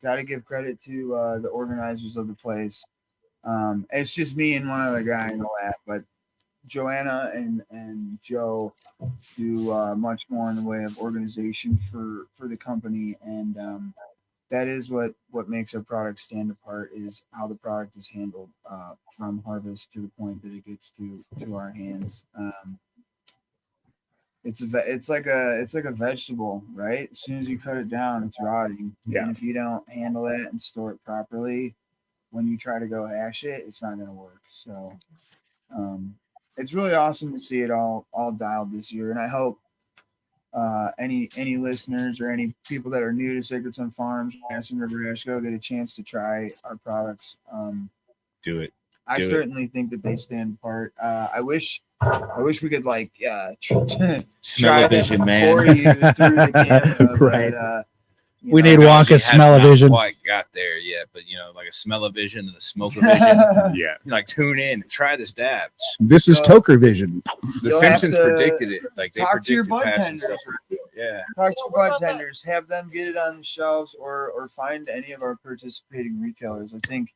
Speaker 7: got to give credit to the organizers of the place. It's just me and one other guy in the lab, but Joanna and Joe do much more in the way of organization for the company, and that is what makes our product stand apart, is how the product is handled from harvest to the point that it gets to our hands. It's like a vegetable, right? As soon as you cut it down, it's rotting.
Speaker 1: Yeah.
Speaker 7: And if you don't handle it and store it properly, when you try to go hash it, it's not going to work. So it's really awesome to see it all dialed this year, and I hope any listeners or any people that are new to Sacred Sun Farms, Madison River Ash, go get a chance to try our products.
Speaker 3: Do it.
Speaker 7: I certainly think that they stand apart. I wish we could
Speaker 3: Smell-o-vision, man.
Speaker 7: for you through the camera,
Speaker 1: Right.
Speaker 7: But,
Speaker 1: We need Wonka's smell-o-vision.
Speaker 3: Quite got there yet, but like a smell-o-vision and a smoke-o-vision.
Speaker 1: Yeah.
Speaker 3: Tune in and try this dab.
Speaker 1: This is Toker Vision.
Speaker 3: The
Speaker 7: You'll have
Speaker 3: Simpsons
Speaker 7: to
Speaker 3: predicted it. They
Speaker 7: talk to your
Speaker 3: predicted
Speaker 7: bud
Speaker 3: past and
Speaker 7: tenders.
Speaker 3: stuff. Yeah.
Speaker 7: Talk to bud tenders, have them get it on the shelves, or find any of our participating retailers. I think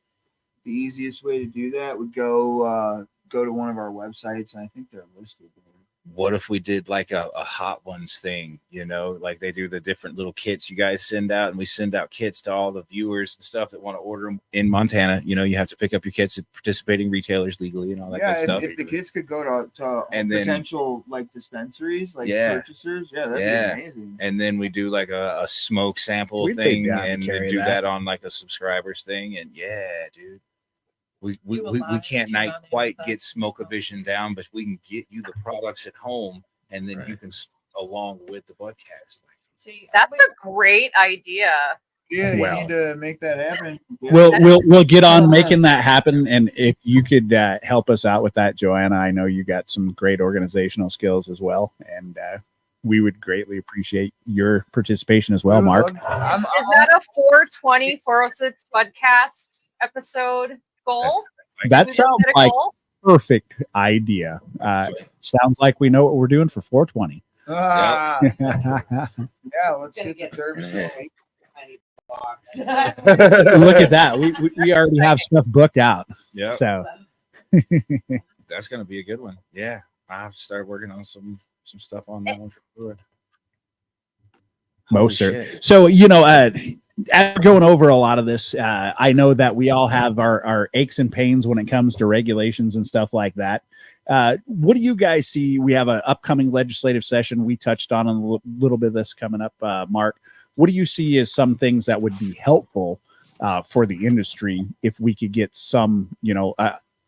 Speaker 7: the easiest way to do that would go to one of our websites, and I think they're listed there.
Speaker 3: What if we did like a hot ones thing, like they do the different little kits you guys send out, and we send out kits to all the viewers and stuff that want to order them in Montana. You have to pick up your kits at participating retailers legally and all that good stuff.
Speaker 7: If the kits could go to
Speaker 3: and then,
Speaker 7: potential dispensaries, purchasers, that'd be amazing.
Speaker 3: And then we do like a smoke sample thing, and do that on like a subscribers thing, and dude. We can't quite get Smoke-O-Vision down, but we can get you the products at home, and then you can along with the podcast.
Speaker 4: That's a great idea.
Speaker 7: Yeah, you need to make that happen.
Speaker 1: We'll get on making that happen, and if you could help us out with that, Joanna, I know you got some great organizational skills as well, and we would greatly appreciate your participation as well, Mark.
Speaker 4: Is that a 406 podcast episode goal?
Speaker 1: That sounds like perfect idea. Sounds like we know what we're doing for 420.
Speaker 7: Let's get the terms.
Speaker 1: Look at that. We already have stuff booked out.
Speaker 3: Yeah.
Speaker 1: So
Speaker 3: that's gonna be a good one. Yeah. I have to start working on some stuff on that one for sure.
Speaker 1: Most certainly. So, after going over a lot of this, I know that we all have our aches and pains when it comes to regulations and stuff like that. What do you guys see? We have an upcoming legislative session. We touched on a little bit of this coming up, Mark. what do you see as some things that would be helpful for the industry if we could get some,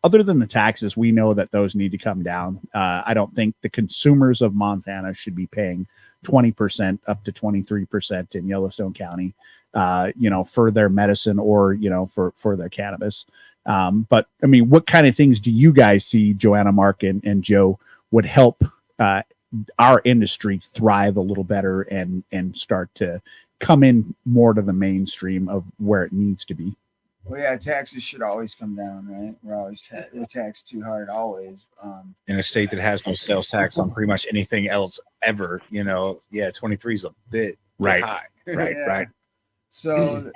Speaker 1: other than the taxes, we know that those need to come down. I don't think the consumers of Montana should be paying 20% up to 23% in Yellowstone County, for their medicine or, for their cannabis. But I mean, what kind of things do you guys see, Joanna, Mark, and Joe, would help our industry thrive a little better and start to come in more to the mainstream of where it needs to be?
Speaker 7: Well, yeah, taxes should always come down, right? We're taxed too hard always.
Speaker 3: In a state that has no sales tax on pretty much anything else ever, 23 is a bit
Speaker 1: Right.
Speaker 3: high.
Speaker 1: Right,
Speaker 7: Yeah.
Speaker 1: right.
Speaker 7: So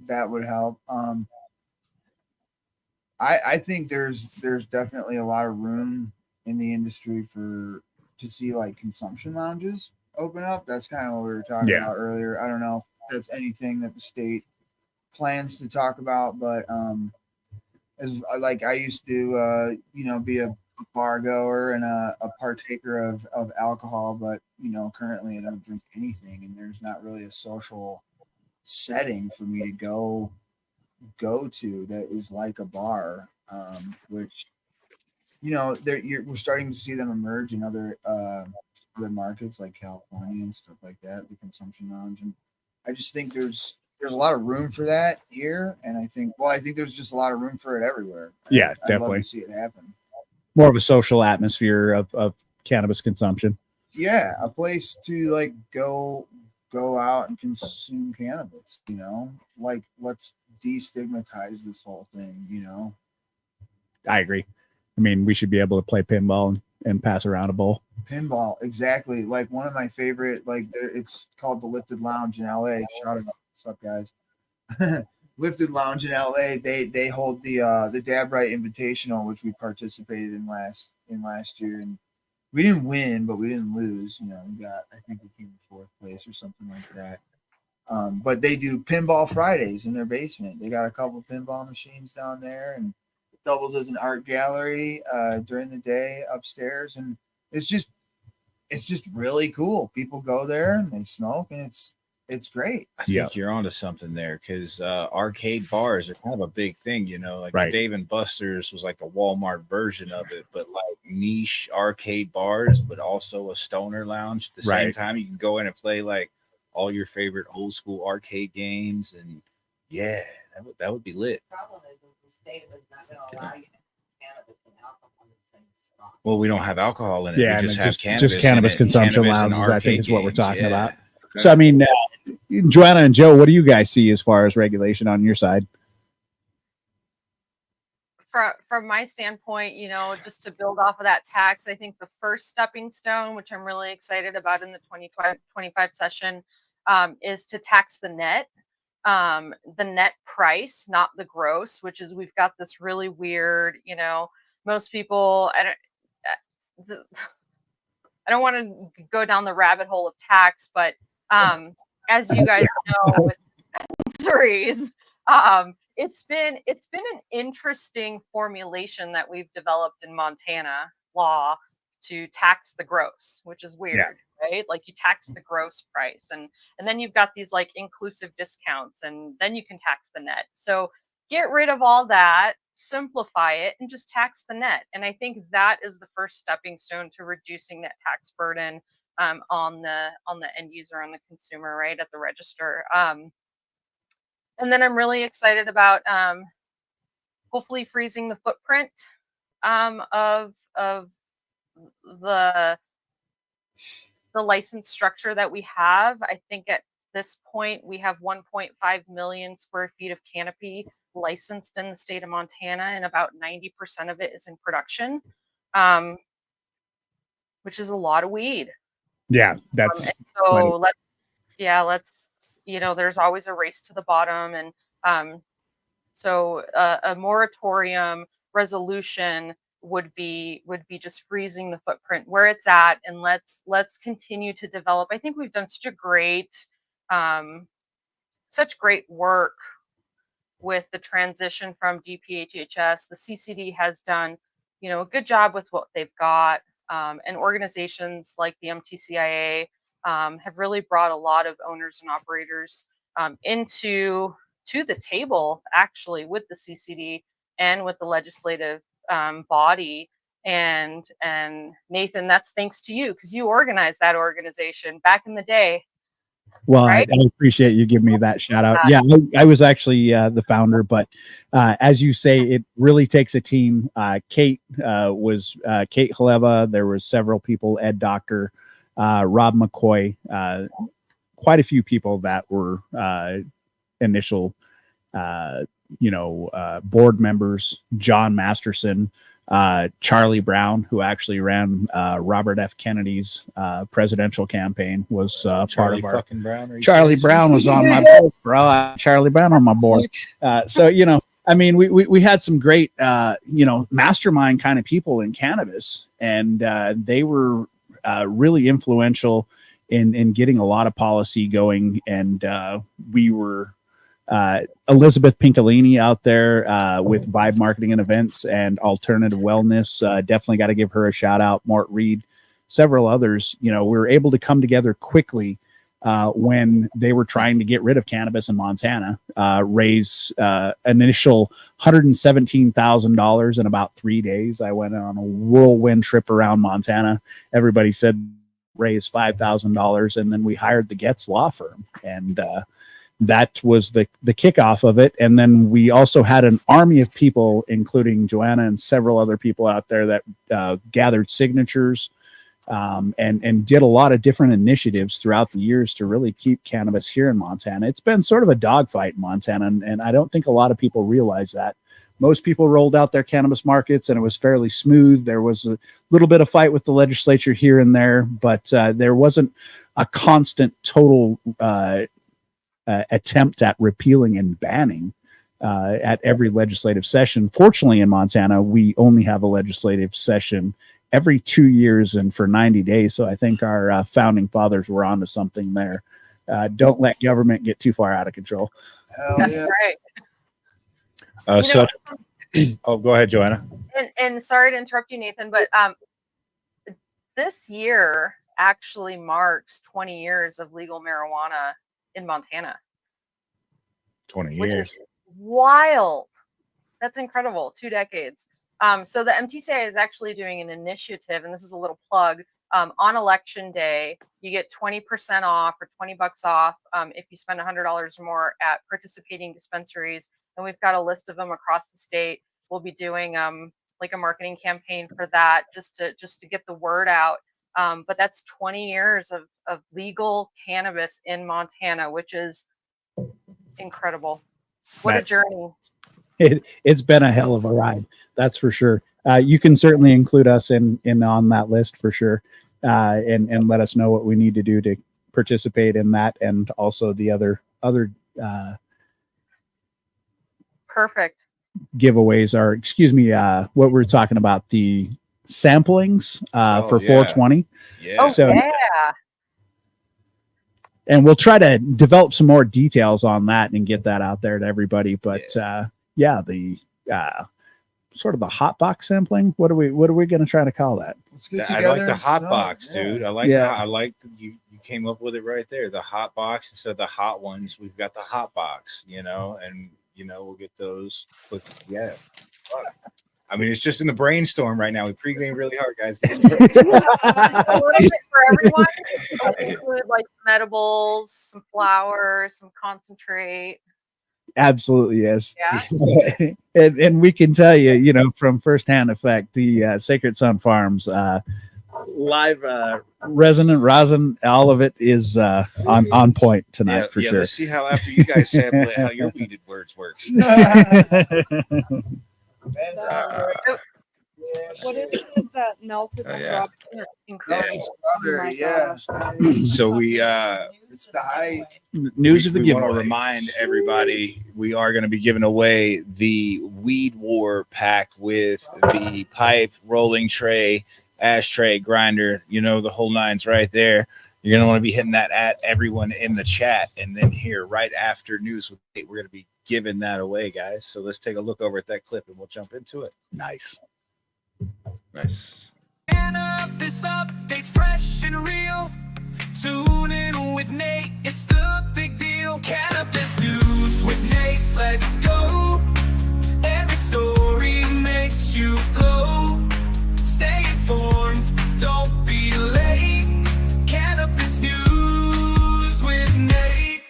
Speaker 7: that would help. I think there's definitely a lot of room in the industry to see like consumption lounges open up. That's kind of what we were talking about earlier. I don't know if that's anything that the state plans to talk about, but as like I used to be a bar goer and a partaker of alcohol, but currently I don't drink anything, and there's not really a social setting for me to go to that is like a bar, which we're starting to see them emerge in other markets like California and stuff like that, the consumption lounge. And I just think there's a lot of room for that here, and I think there's just a lot of room for it everywhere.
Speaker 1: Yeah,
Speaker 7: I'd
Speaker 1: definitely
Speaker 7: love to see it happen.
Speaker 1: More of a social atmosphere of cannabis consumption.
Speaker 7: Yeah, a place to like go out and consume cannabis. Like let's destigmatize this whole thing.
Speaker 1: I agree. I mean, we should be able to play pinball and pass around a bowl.
Speaker 7: Pinball, exactly. Like one of my favorite, it's called the Lifted Lounge in LA. Shout out, what's up, guys? Lifted Lounge in LA. They hold the Dab Right Invitational, which we participated in last year, and we didn't win, but we didn't lose. I think we came in fourth place or something like that. But they do pinball Fridays in their basement. They got a couple pinball machines down there, and it doubles as an art gallery during the day upstairs, and it's just really cool. People go there and they smoke, and it's great.
Speaker 3: I think you're onto something there, because arcade bars are kind of a big thing, like
Speaker 1: Right.
Speaker 3: Dave and Buster's was like the Walmart version of it, but like niche arcade bars, but also a stoner lounge at the same time. You can go in and play like all your favorite old school arcade games, and that would be lit.
Speaker 9: The problem is the state is not going to allow you to have cannabis and alcohol in the same spot.
Speaker 3: Well, we don't have alcohol in it.
Speaker 1: Yeah,
Speaker 3: we just
Speaker 1: and
Speaker 3: have cannabis.
Speaker 1: just cannabis
Speaker 3: in it,
Speaker 1: consumption
Speaker 3: cannabis and
Speaker 1: lounges, I think, is what we're
Speaker 3: arcade
Speaker 1: talking
Speaker 3: games.
Speaker 1: about. So, I mean, Joanna and Joe, what do you guys see as far as regulation on your side?
Speaker 4: From my standpoint, just to build off of that tax, I think the first stepping stone, which I'm really excited about in the 2025 session, is to tax the net price, not the gross, which is we've got this really weird, most people, I don't want to go down the rabbit hole of tax, but as you guys know, with dispensaries, it's been an interesting formulation that we've developed in Montana law to tax the gross, which is weird, right? Like you tax the gross price, and then you've got these like inclusive discounts, and then you can tax the net. So get rid of all that, simplify it, and just tax the net. And I think that is the first stepping stone to reducing that tax burden on the end user, on the consumer, right at the register. And then I'm really excited about hopefully freezing the footprint of the license structure that we have. I think at this point we have 1.5 million square feet of canopy licensed in the state of Montana, and about 90% of it is in production, which is a lot of weed.
Speaker 1: Yeah, that's
Speaker 4: so let's there's always a race to the bottom, and so a moratorium resolution would be just freezing the footprint where it's at, and let's continue to develop. I think we've done such great work with the transition from DPHHS. The CCD has done a good job with what they've got, and organizations like the MTCIA have really brought a lot of owners and operators to the table, actually, with the CCD and with the legislative body. And Nathan, that's thanks to you, because you organized that organization back in the day.
Speaker 1: Well,
Speaker 4: Right?
Speaker 1: I appreciate you giving me that shout out. Yeah, I was actually the founder, but as you say, it really takes a team. Kate was Kate Haleva. There was several people, Ed Doctor, Rob McCoy, quite a few people that were initial, board members. John Masterson, Charlie Brown, who actually ran Robert F. Kennedy's presidential campaign, was part of our.
Speaker 3: Fucking Brown.
Speaker 1: Charlie Brown was on my board, bro. Charlie Brown on my board. So I mean, we had some great mastermind kind of people in cannabis, and they were really influential in getting a lot of policy going. And we were Elizabeth Pincolini out there with Vibe Marketing and Events and Alternative Wellness. Definitely got to give her a shout out. Mort Reed, several others. We were able to come together quickly when they were trying to get rid of cannabis in Montana, raise initial $117,000 in about 3 days. I went on a whirlwind trip around Montana. Everybody said raise $5,000, and then we hired the Getz law firm, and that was the kickoff of it. And then we also had an army of people, including Joanna and several other people out there, that gathered signatures and did a lot of different initiatives throughout the years to really keep cannabis here in Montana. It's been sort of a dogfight in Montana, and I don't think a lot of people realize that. Most people rolled out their cannabis markets and it was fairly smooth. There was a little bit of fight with the legislature here and there, but there wasn't a constant total attempt at repealing and banning at every legislative session. Fortunately, in Montana, we only have a legislative session every 2 years and for 90 days. So I think our founding fathers were onto something there. Don't let government get too far out of control.
Speaker 7: Hell yeah.
Speaker 4: Right.
Speaker 3: Go ahead, Joanna.
Speaker 4: And sorry to interrupt you, Nathan, but this year actually marks 20 years of legal marijuana in Montana.
Speaker 3: 20
Speaker 4: which
Speaker 3: years.
Speaker 4: is wild. That's incredible. 2 decades. So the MTCI is actually doing an initiative, and this is a little plug. On election day, you get 20% off or $20 off if you spend $100 or more at participating dispensaries. And we've got a list of them across the state. We'll be doing like a marketing campaign for that, just to get the word out. But that's 20 years of legal cannabis in Montana, which is incredible. What a journey.
Speaker 1: It's been a hell of a ride, that's for sure. You can certainly include us in on that list for sure, and let us know what we need to do to participate in that, and also the other
Speaker 4: Perfect
Speaker 1: giveaways are, what we're talking about, the samplings for 420.
Speaker 3: Yeah.
Speaker 1: So,
Speaker 4: yeah.
Speaker 1: And we'll try to develop some more details on that and get that out there to everybody. But the sort of the hot box sampling. What are we going to try to call that?
Speaker 7: Let's get
Speaker 3: I
Speaker 7: together
Speaker 3: like the
Speaker 7: and
Speaker 3: hot
Speaker 7: smoke.
Speaker 3: box,
Speaker 7: Yeah.
Speaker 3: dude. I like
Speaker 1: Yeah.
Speaker 3: I like that you came up with it right there. The hot box instead of the hot ones. We've got the hot box, and we'll get those put together. Fuck. I mean, it's just in the brainstorm right now. We pregame really hard, guys.
Speaker 4: A little bit for everyone. Include like edibles, some flowers, some concentrate.
Speaker 1: Absolutely, yes.
Speaker 4: Yeah.
Speaker 1: and we can tell you, from firsthand effect, the Sacred Sun Farms live resonant rosin, all of it is on point tonight for sure.
Speaker 3: Let's see how after you guys sample it, how your weeded words work.
Speaker 8: What is it? That melted
Speaker 5: yeah.
Speaker 8: strawberry?
Speaker 4: Incredible.
Speaker 7: Strawberry, yeah.
Speaker 3: So we
Speaker 7: It's the height.
Speaker 1: News of the
Speaker 3: we want to
Speaker 1: giveaway.
Speaker 3: remind everybody we are going to be giving away the Weed War pack with the pipe, rolling tray, ashtray, grinder, the whole nine's right there. You're going to want to be hitting that at everyone in the chat. And then here, right after News with Nate, we're going to be giving that away, guys. So let's take a look over at that clip and we'll jump into it.
Speaker 1: Nice.
Speaker 5: Nice.
Speaker 2: Cannabis updates fresh and real. Tune in with Nate, it's the big deal. Cannabis news with Nate, let's go. Every story makes you glow. Stay informed, don't be late. Cannabis news with Nate.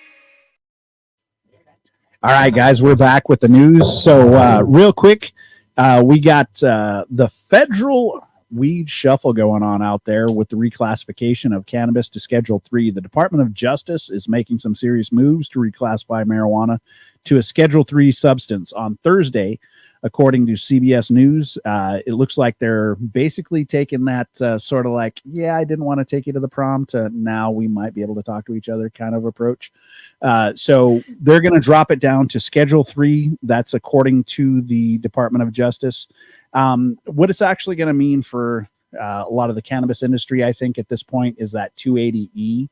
Speaker 1: All right, guys, we're back with the news. So real quick, we got the federal weed shuffle going on out there with the reclassification of cannabis to Schedule 3. The Department of Justice is making some serious moves to reclassify marijuana to a Schedule 3 substance. On Thursday, according to CBS News, it looks like they're basically taking that sort of like, yeah, I didn't want to take you to the prom to now we might be able to talk to each other kind of approach. So they're going to drop it down to Schedule 3. That's according to the Department of Justice. What it's actually going to mean for a lot of the cannabis industry, I think at this point, is that 280E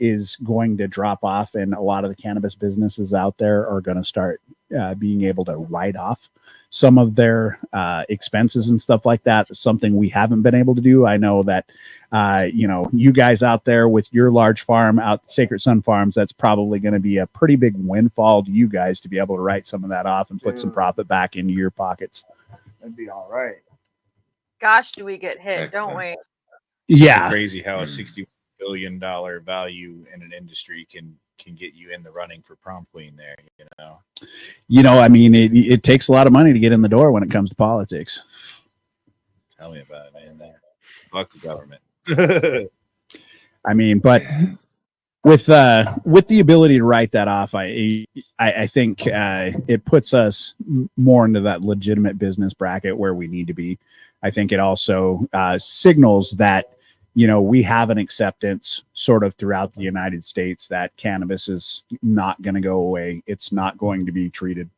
Speaker 1: is going to drop off, and a lot of the cannabis businesses out there are going to start being able to write off some of their expenses and stuff like that. Something we haven't been able to do. I know that you guys out there with your large farm out Sacred Sun Farms, that's probably going to be a pretty big windfall to you guys to be able to write some of that off and put some profit back into your pockets.
Speaker 7: That'd be all right.
Speaker 4: Gosh, do we get hit, don't we?
Speaker 1: Yeah.
Speaker 3: Crazy how a $60 billion value in an industry can get you in the running for prom queen there,
Speaker 1: I mean, it takes a lot of money to get in the door when it comes to politics.
Speaker 3: Tell me about it, man. Fuck the government.
Speaker 1: I mean, but with the ability to write that off, I think it puts us more into that legitimate business bracket where we need to be. I think it also signals that we have an acceptance sort of throughout the United States that cannabis is not going to go away. It's not going to be treated,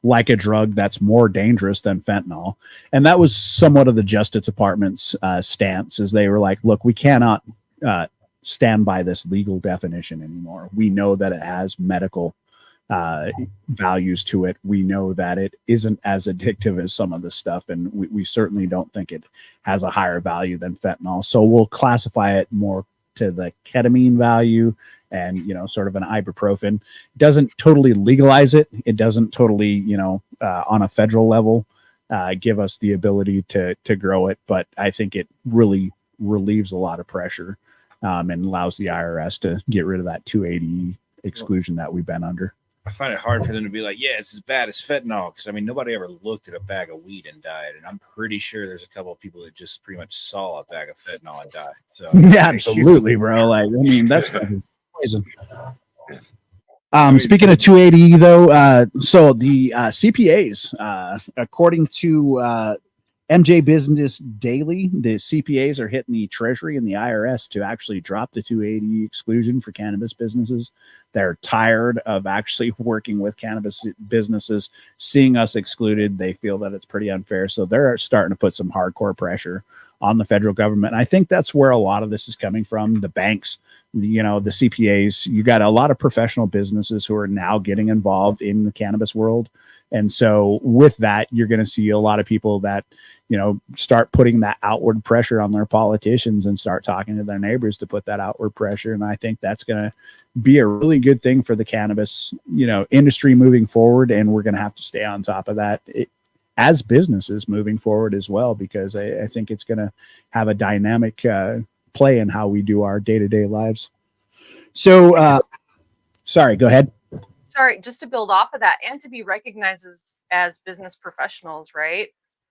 Speaker 1: like a drug that's more dangerous than fentanyl. And that was somewhat of the Justice Department's stance, is they were like, look, we cannot stand by this legal definition anymore. We know that it has medical values to it. We know that it isn't as addictive as some of this stuff, and we certainly don't think it has a higher value than fentanyl. So we'll classify it more to the ketamine value and sort of an ibuprofen. Doesn't totally legalize it. It doesn't totally on a federal level give us the ability to grow it, but I think it really relieves a lot of pressure and allows the IRS to get rid of that 280 exclusion that we've been under.
Speaker 3: I find it hard for them to be like, yeah, it's as bad as fentanyl, because I mean, nobody ever looked at a bag of weed and died, and I'm pretty sure there's a couple of people that just pretty much saw a bag of fentanyl and died. So
Speaker 1: yeah, absolutely, bro. Like, I mean, that's poison. Speaking of 280, though, so the CPAs, according to MJ Business Daily, the CPAs are hitting the Treasury and the IRS to actually drop the 280 exclusion for cannabis businesses. They're tired of actually working with cannabis businesses, seeing us excluded. They feel that it's pretty unfair. So they're starting to put some hardcore pressure on the federal government. And I think that's where a lot of this is coming from. The banks, the CPAs, you got a lot of professional businesses who are now getting involved in the cannabis world. And so with that, you're going to see a lot of people that, start putting that outward pressure on their politicians and start talking to their neighbors to put that outward pressure. And I think that's going to be a really good thing for the cannabis, industry moving forward. And we're going to have to stay on top of that as businesses moving forward as well, because I think it's going to have a dynamic play in how we do our day-to-day lives. So, sorry, go ahead.
Speaker 4: Sorry, just to build off of that and to be recognized as business professionals, right?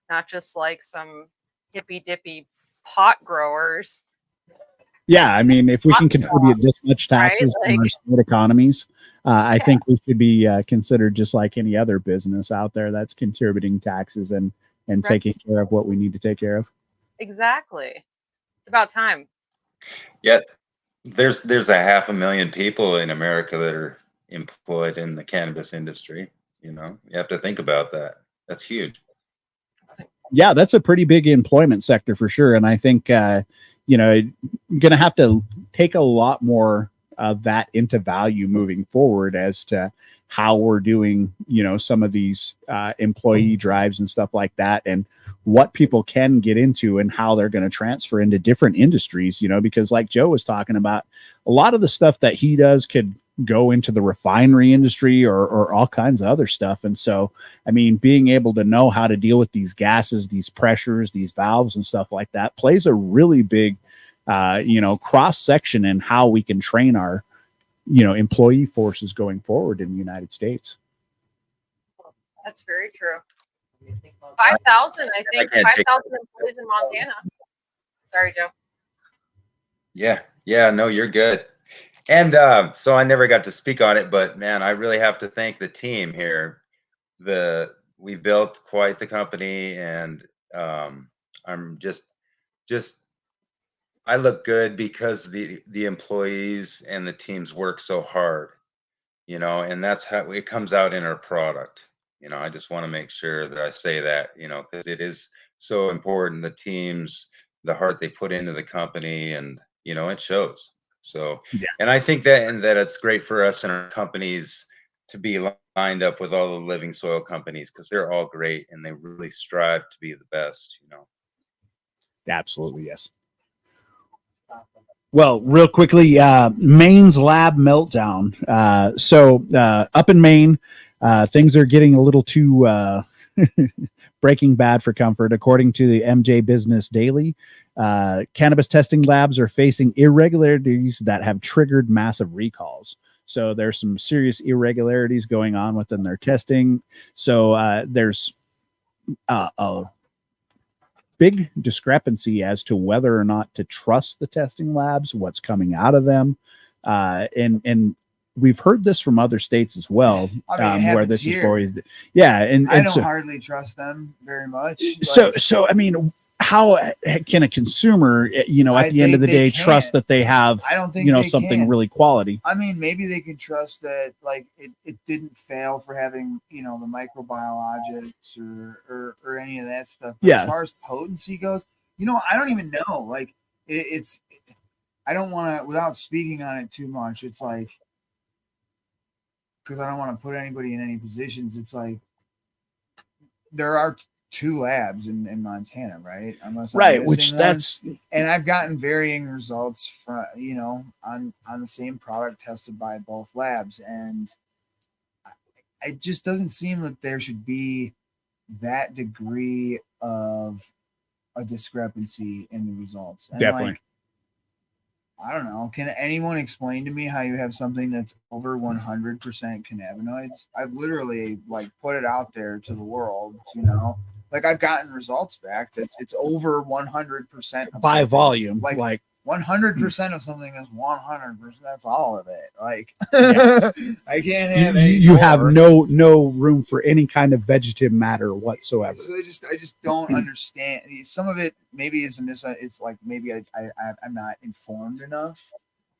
Speaker 4: Not just like some hippy dippy pot growers.
Speaker 1: Yeah, I mean, if we can contribute this much taxes to our state economies, I think we should be considered just like any other business out there that's contributing taxes and taking care of what we need to take care of.
Speaker 4: Exactly. It's about time.
Speaker 5: Yeah, there's 500,000 people in America that are employed in the cannabis industry. You have to think about that. That's huge.
Speaker 1: Yeah, that's a pretty big employment sector for sure. And I think, going to have to take a lot more of that into value moving forward as to how we're doing, some of these employee drives and stuff like that, and what people can get into and how they're going to transfer into different industries, because like Joe was talking about, a lot of the stuff that he does could go into the refinery industry or all kinds of other stuff. And so, I mean, being able to know how to deal with these gases, these pressures, these valves and stuff like that plays a really big, cross section in how we can train our, employee forces going forward in the United States.
Speaker 4: That's very true. 5,000, I think. 5,000 employees in Montana. Sorry, Joe.
Speaker 5: Yeah, no, you're good. And so I never got to speak on it, but man, I really have to thank the team here. We built quite the company, and I'm just I look good because the employees and the teams work so hard, and that's how it comes out in our product. I just want to make sure that I say that, because it is so important. The teams, the heart they put into the company, and it shows. So,
Speaker 1: Yeah.
Speaker 5: and I think that it's great for us and our companies to be lined up with all the living soil companies, because they're all great and they really strive to be the best.
Speaker 1: Absolutely, yes. Well, real quickly, Maine's lab meltdown. So up in Maine, things are getting a little too breaking bad for comfort. According to the MJ Business Daily, cannabis testing labs are facing irregularities that have triggered massive recalls. So there's some serious irregularities going on within their testing. So there's a big discrepancy as to whether or not to trust the testing labs, what's coming out of them. And we've heard this from other states as well, where this is going. Yeah. And
Speaker 7: I don't
Speaker 1: so,
Speaker 7: hardly trust them very much.
Speaker 1: So, I mean, how can a consumer, at the end of the day, trust that they have,
Speaker 7: I don't think
Speaker 1: something really quality?
Speaker 7: I mean, maybe they can trust that, like, it didn't fail for having, the microbiologics or any of that stuff. But as far as potency goes, I don't even know. Like, I don't want to, without speaking on it too much, it's like, because I don't want to put anybody in any positions. It's like, there are 2 labs in Montana, right? Unless I'm missing one. And I've gotten varying results from, on the same product tested by both labs. And it just doesn't seem that there should be that degree of a discrepancy in the results. And
Speaker 1: definitely.
Speaker 7: I don't know. Can anyone explain to me how you have something that's over 100% cannabinoids? I've literally put it out there to the world, I've gotten results back it's over 100%
Speaker 1: by volume,
Speaker 7: 100% of something is 100%. That's all of it. I can't have
Speaker 1: you have no room for any kind of vegetative matter whatsoever.
Speaker 7: So I just don't understand. Some of it maybe is it's like maybe I'm not informed enough,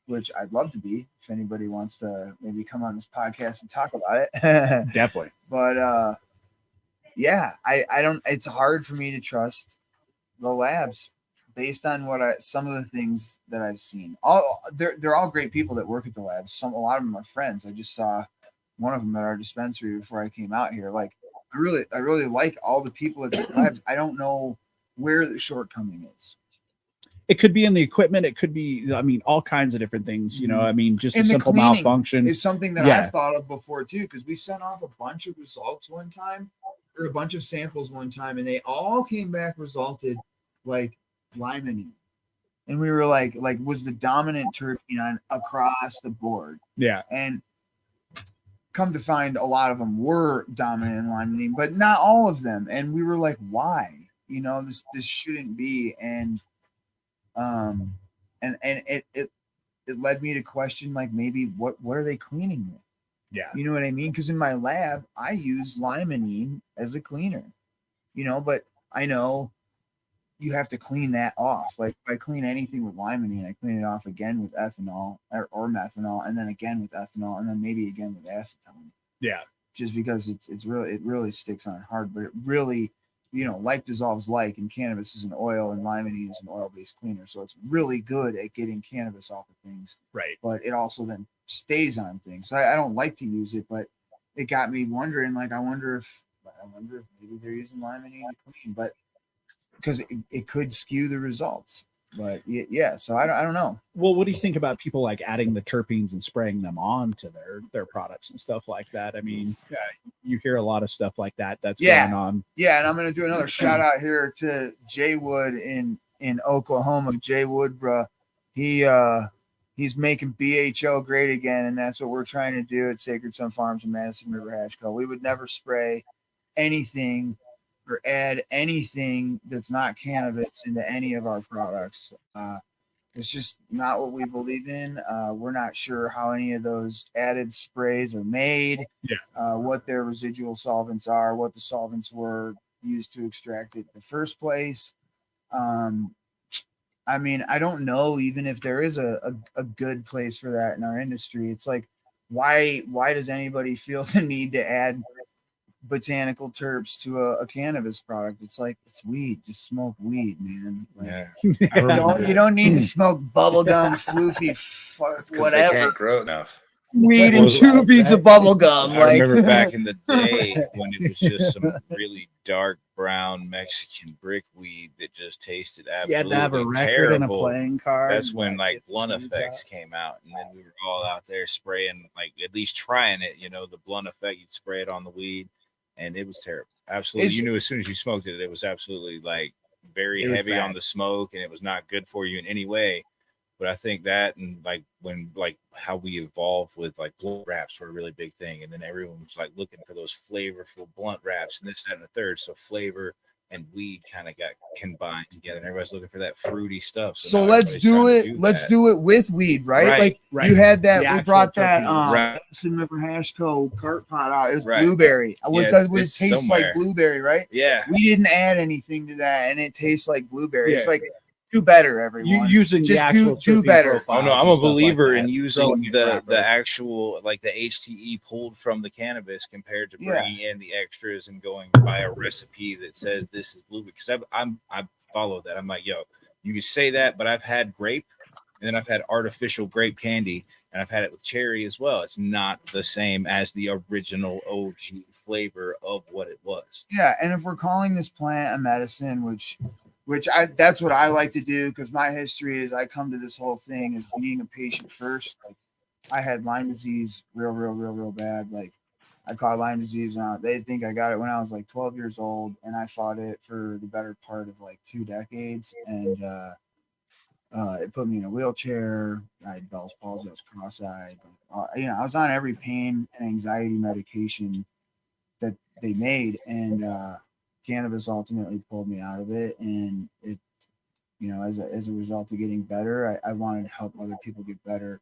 Speaker 7: which I'd love to be. If anybody wants to maybe come on this podcast and talk about it,
Speaker 1: definitely.
Speaker 7: But yeah, I don't. It's hard for me to trust the labs based on some of the things that I've seen. They're all great people that work at the labs. A lot of them are friends. I just saw one of them at our dispensary before I came out here. I really like all the people at the labs. I don't know where the shortcoming is.
Speaker 1: It could be in the equipment. It could be, all kinds of different things, just a simple malfunction
Speaker 7: is something that I've thought of before too. Cause we sent off a bunch of results one time or a bunch of samples one time, and they all came back resulted like limonene. And we were like was the dominant terpene across the board.
Speaker 1: Yeah.
Speaker 7: And come to find a lot of them were dominant in limonene, but not all of them. And we were like, why? This shouldn't be. And it led me to question maybe what are they cleaning with?
Speaker 1: Yeah.
Speaker 7: You know what I mean? Because in my lab, I use limonene as a cleaner, but I know you have to clean that off. If I clean anything with limonene, I clean it off again with ethanol or methanol, and then again with ethanol, and then maybe again with acetone.
Speaker 1: Yeah.
Speaker 7: Just because it really sticks on hard, but it really like dissolves like, and cannabis is an oil, and limonene is an oil-based cleaner. So it's really good at getting cannabis off of things.
Speaker 1: Right.
Speaker 7: But it also then stays on things. So I don't like to use it, but it got me wondering, like, I wonder if maybe they're using limonene to clean, but because it could skew the results. But yeah, so I don't know.
Speaker 1: Well, what do you think about people like adding the terpenes and spraying them on to their products and stuff like that? I mean, you hear a lot of stuff like that that's going on.
Speaker 7: Yeah, and I'm going to do another shout out here to Jay Wood in Oklahoma. Jay Wood, bro, he's making BHO great again, and that's what we're trying to do at Sacred Sun Farms in Madison River Hash Co. We would never spray anything or add anything that's not cannabis into any of our products. It's just not what we believe in. We're not sure how any of those added sprays are made, what their residual solvents are, what the solvents were used to extract it in the first place. I mean, I don't know even if there is a good place for that in our industry. It's like, why does anybody feel the need to add botanical terps to a cannabis product? It's like, it's weed. Just smoke weed, man. Like, you don't need to smoke bubblegum, floofy, whatever.
Speaker 5: They can't grow enough.
Speaker 7: Weed and 2 pieces of bubblegum.
Speaker 3: I remember back in the day when it was just some really dark brown Mexican brick weed that just tasted absolutely
Speaker 1: You had to have a record
Speaker 3: terrible.
Speaker 1: and a playing card.
Speaker 3: That's when like blunt effects came out, and then we were all out there spraying, like at least trying it. The blunt effect, you'd spray it on the weed, and it was terrible. Absolutely, you knew as soon as you smoked it, it was absolutely like very heavy on the smoke, and it was not good for you in any way. But I think that, and like when like how we evolved with like blunt wraps were a really big thing, and then everyone was like looking for those flavorful blunt wraps and this, that, and the third. So flavor and weed kind of got combined together, and everybody's looking for that fruity stuff.
Speaker 7: So let's do it. Let's do it with weed, right? You had that. We brought that Madison River Hash Co. cart pot out. It was blueberry. It tastes like blueberry, right?
Speaker 3: Yeah.
Speaker 7: We didn't add anything to that, and it tastes like blueberry. It's like, do better, everyone.
Speaker 1: Using
Speaker 7: just
Speaker 1: the actual
Speaker 7: do better.
Speaker 3: Oh no, I'm a believer in using the actual, like the HTE pulled from the cannabis compared to bringing in the extras and going by a recipe that says this is blueberry. Because I follow that. I'm like, yo, you can say that, but I've had grape, and then I've had artificial grape candy, and I've had it with cherry as well. It's not the same as the original OG flavor of what it was.
Speaker 7: Yeah, and if we're calling this plant a medicine, which that's what I like to do, because my history is I come to this whole thing as being a patient first. Like, I had Lyme disease real bad. Like, I caught Lyme disease, and they think I got it when I was like 12 years old, and I fought it for the better part of like 2 decades, and it put me in a wheelchair. I had Bell's palsy. I was cross-eyed. I was on every pain and anxiety medication that they made, and cannabis ultimately pulled me out of it, and it, as a result of getting better, I wanted to help other people get better.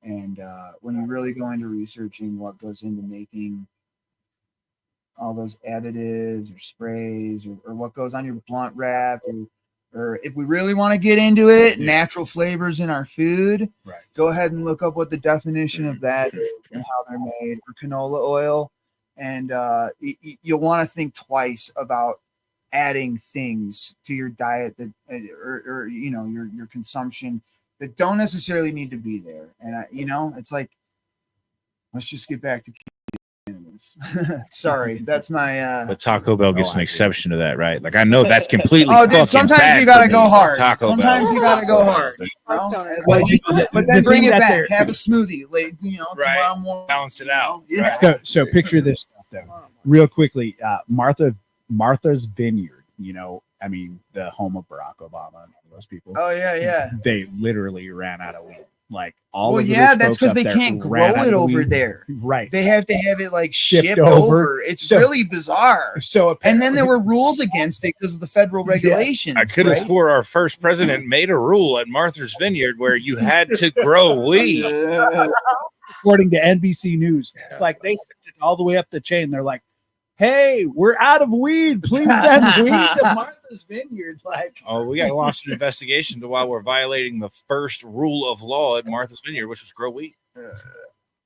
Speaker 7: And when you really go into researching what goes into making all those additives or sprays, or what goes on your blunt wrap, or if we really want to get into it, natural flavors in our food, go ahead and look up what the definition of that is and how they're made, or canola oil. And you'll want to think twice about adding things to your diet that, or your consumption that don't necessarily need to be there. And it's like, let's just get back to cannabis. Sorry, that's my.
Speaker 3: But Taco Bell gets an exception to that, right? Like, I know that's completely.
Speaker 7: Sometimes you gotta go hard. Sometimes you gotta go hard. But then bring it back. Have a smoothie, tomorrow morning.
Speaker 3: Balance it out.
Speaker 7: Yeah.
Speaker 1: So picture this stuff though, real quickly. Martha's Vineyard. I mean, the home of Barack Obama and those people.
Speaker 7: Oh yeah.
Speaker 1: They literally ran out of weed. Like all.
Speaker 7: Well, yeah, that's because they can't grow it over there.
Speaker 1: Right.
Speaker 7: They have to have it like shipped over. It's really bizarre. And then there were rules against it because of the federal regulations.
Speaker 3: I could have swore our first president made a rule at Martha's Vineyard where you had to grow weed.
Speaker 1: According to NBC News, like they sent it all the way up the chain. They're like, hey, we're out of weed. Please send weed to Martha's Vineyard.
Speaker 3: We got to launch an investigation to why we're violating the first rule of law at Martha's Vineyard, which was grow weed.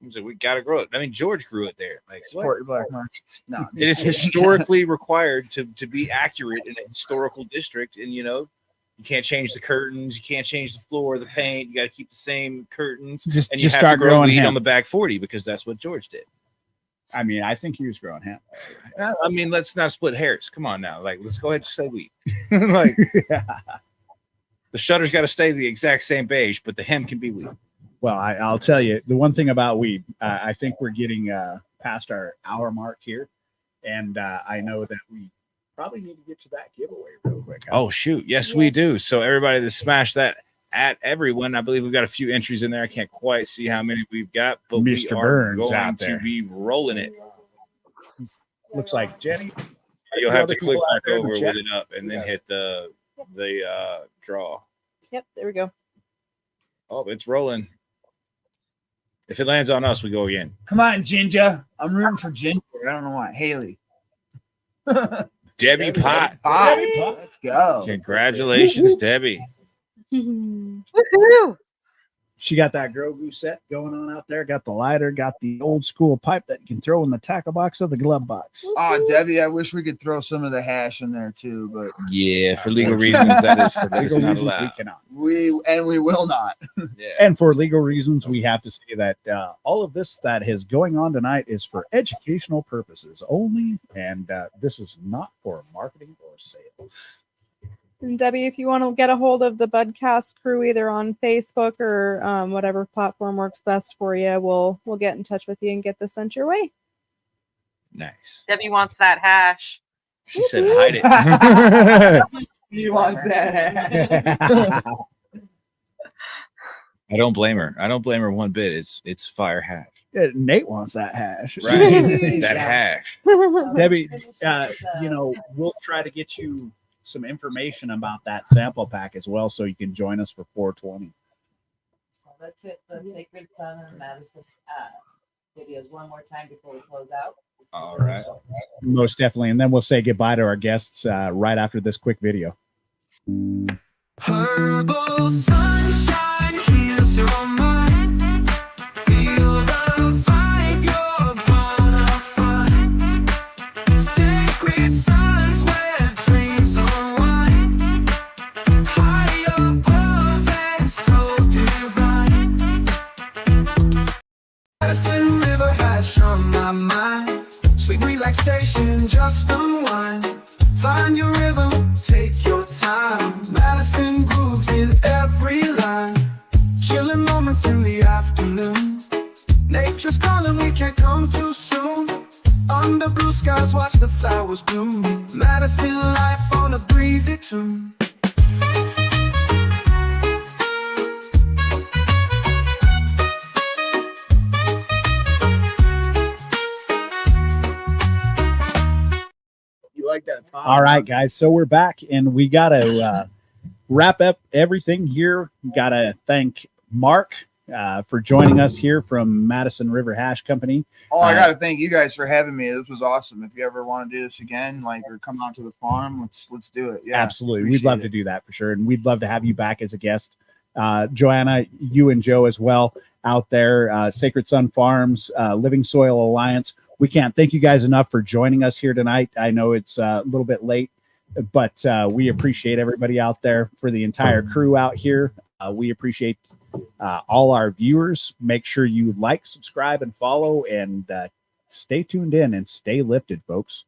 Speaker 3: He was like, we got to grow it. I mean, George grew it there. Like,
Speaker 7: Support your black markets. No,
Speaker 3: it is historically required to be accurate in a historical district. And, you know, you can't change the curtains. You can't change the floor, the paint. You got to keep the same curtains. And you
Speaker 1: just
Speaker 3: have
Speaker 1: start
Speaker 3: to grow
Speaker 1: growing
Speaker 3: weed
Speaker 1: hemp.
Speaker 3: on the back 40 because that's what George did.
Speaker 1: I mean, I think he was growing hemp.
Speaker 3: I mean, let's not split hairs. Come on now. Like, let's go ahead and say weed. Like, the shutter's got to stay the exact same beige, but the hem can be weed.
Speaker 1: Well, I'll tell you, the one thing about weed, I think we're getting past our hour mark here. And I know that we probably need to get to that giveaway real quick.
Speaker 3: Oh, shoot. Yes, we do. So everybody that smashed that at everyone, I believe we've got a few entries in there. I can't quite see how many we've got, but
Speaker 1: Mr.
Speaker 3: we are
Speaker 1: Burns
Speaker 3: going
Speaker 1: out
Speaker 3: to
Speaker 1: there.
Speaker 3: be rolling it.
Speaker 1: Looks like Jenny.
Speaker 3: You'll have to click back
Speaker 1: there in the
Speaker 3: over
Speaker 1: chat.
Speaker 3: with it up and then hit the draw.
Speaker 8: Yep, there we go.
Speaker 3: Oh, it's rolling. If it lands on us, we go again.
Speaker 7: Come on, Ginger. I'm rooting for Ginger. I don't know why. Haley.
Speaker 3: Debbie Pot.
Speaker 7: Let's go.
Speaker 3: Congratulations, Debbie.
Speaker 4: Woohoo!
Speaker 1: She got that Grogu set going on out there. Got the lighter. Got the old school pipe that you can throw in the tackle box of the glove box.
Speaker 7: Oh, Debbie, I wish we could throw some of the hash in there too, but
Speaker 3: Yeah, for legal reasons, that is
Speaker 1: For legal
Speaker 3: not
Speaker 1: reasons, we
Speaker 3: allowed.
Speaker 1: cannot.
Speaker 7: we will not.
Speaker 3: Yeah.
Speaker 1: And for legal reasons, we have to say that all of this that is going on tonight is for educational purposes only, and this is not for marketing or sale.
Speaker 8: And Debbie, if you want to get a hold of the Budcast crew, either on Facebook or whatever platform works best for you, we'll get in touch with you and get this sent your way.
Speaker 3: Nice.
Speaker 4: Debbie wants that hash.
Speaker 3: She said, hide it.
Speaker 7: He wants that.
Speaker 3: I don't blame her. I don't blame her one bit. It's fire hash.
Speaker 1: Nate wants that hash.
Speaker 3: Right. That hash.
Speaker 1: Debbie, you know, we'll try to get you some information about that sample pack as well, so you can join us for 420.
Speaker 9: So let's hit the Sacred Son and Madison videos one more time before we close out.
Speaker 3: All right.
Speaker 1: Most definitely, and then we'll say goodbye to our guests right after this quick video.
Speaker 2: Herbal sunshine heals your mind. Feel the vibe, you're bonafide. Sacred suns where dreams unwind. High above and so divine. Madison River hash on my mind. Sweet relaxation, just unwind. Find your rhythm, take your time. Madison grooves in every line. Chilling moments in the afternoon. Nature's calling, we can't come too soon. Under blue skies, watch the flowers bloom. Madison life on a breezy tune.
Speaker 7: You like that?
Speaker 1: All right, guys. So we're back, and we got to wrap up everything here. We got to thank Mark for joining us here from Madison River Hash Company.
Speaker 7: Oh, I got to thank you guys for having me. This was awesome. If you ever want to do this again, like, or come out to the farm, let's do it. Yeah,
Speaker 1: Absolutely. We'd love to do that for sure. And we'd love to have you back as a guest. Joanna, you and Joe as well out there, Sacred Sun Farms, Living Soil Alliance. We can't thank you guys enough for joining us here tonight. I know it's a little bit late, but we appreciate everybody out there. For the entire crew out here, we appreciate all our viewers. Make sure you like, subscribe, and follow, and stay tuned in and stay lifted, folks.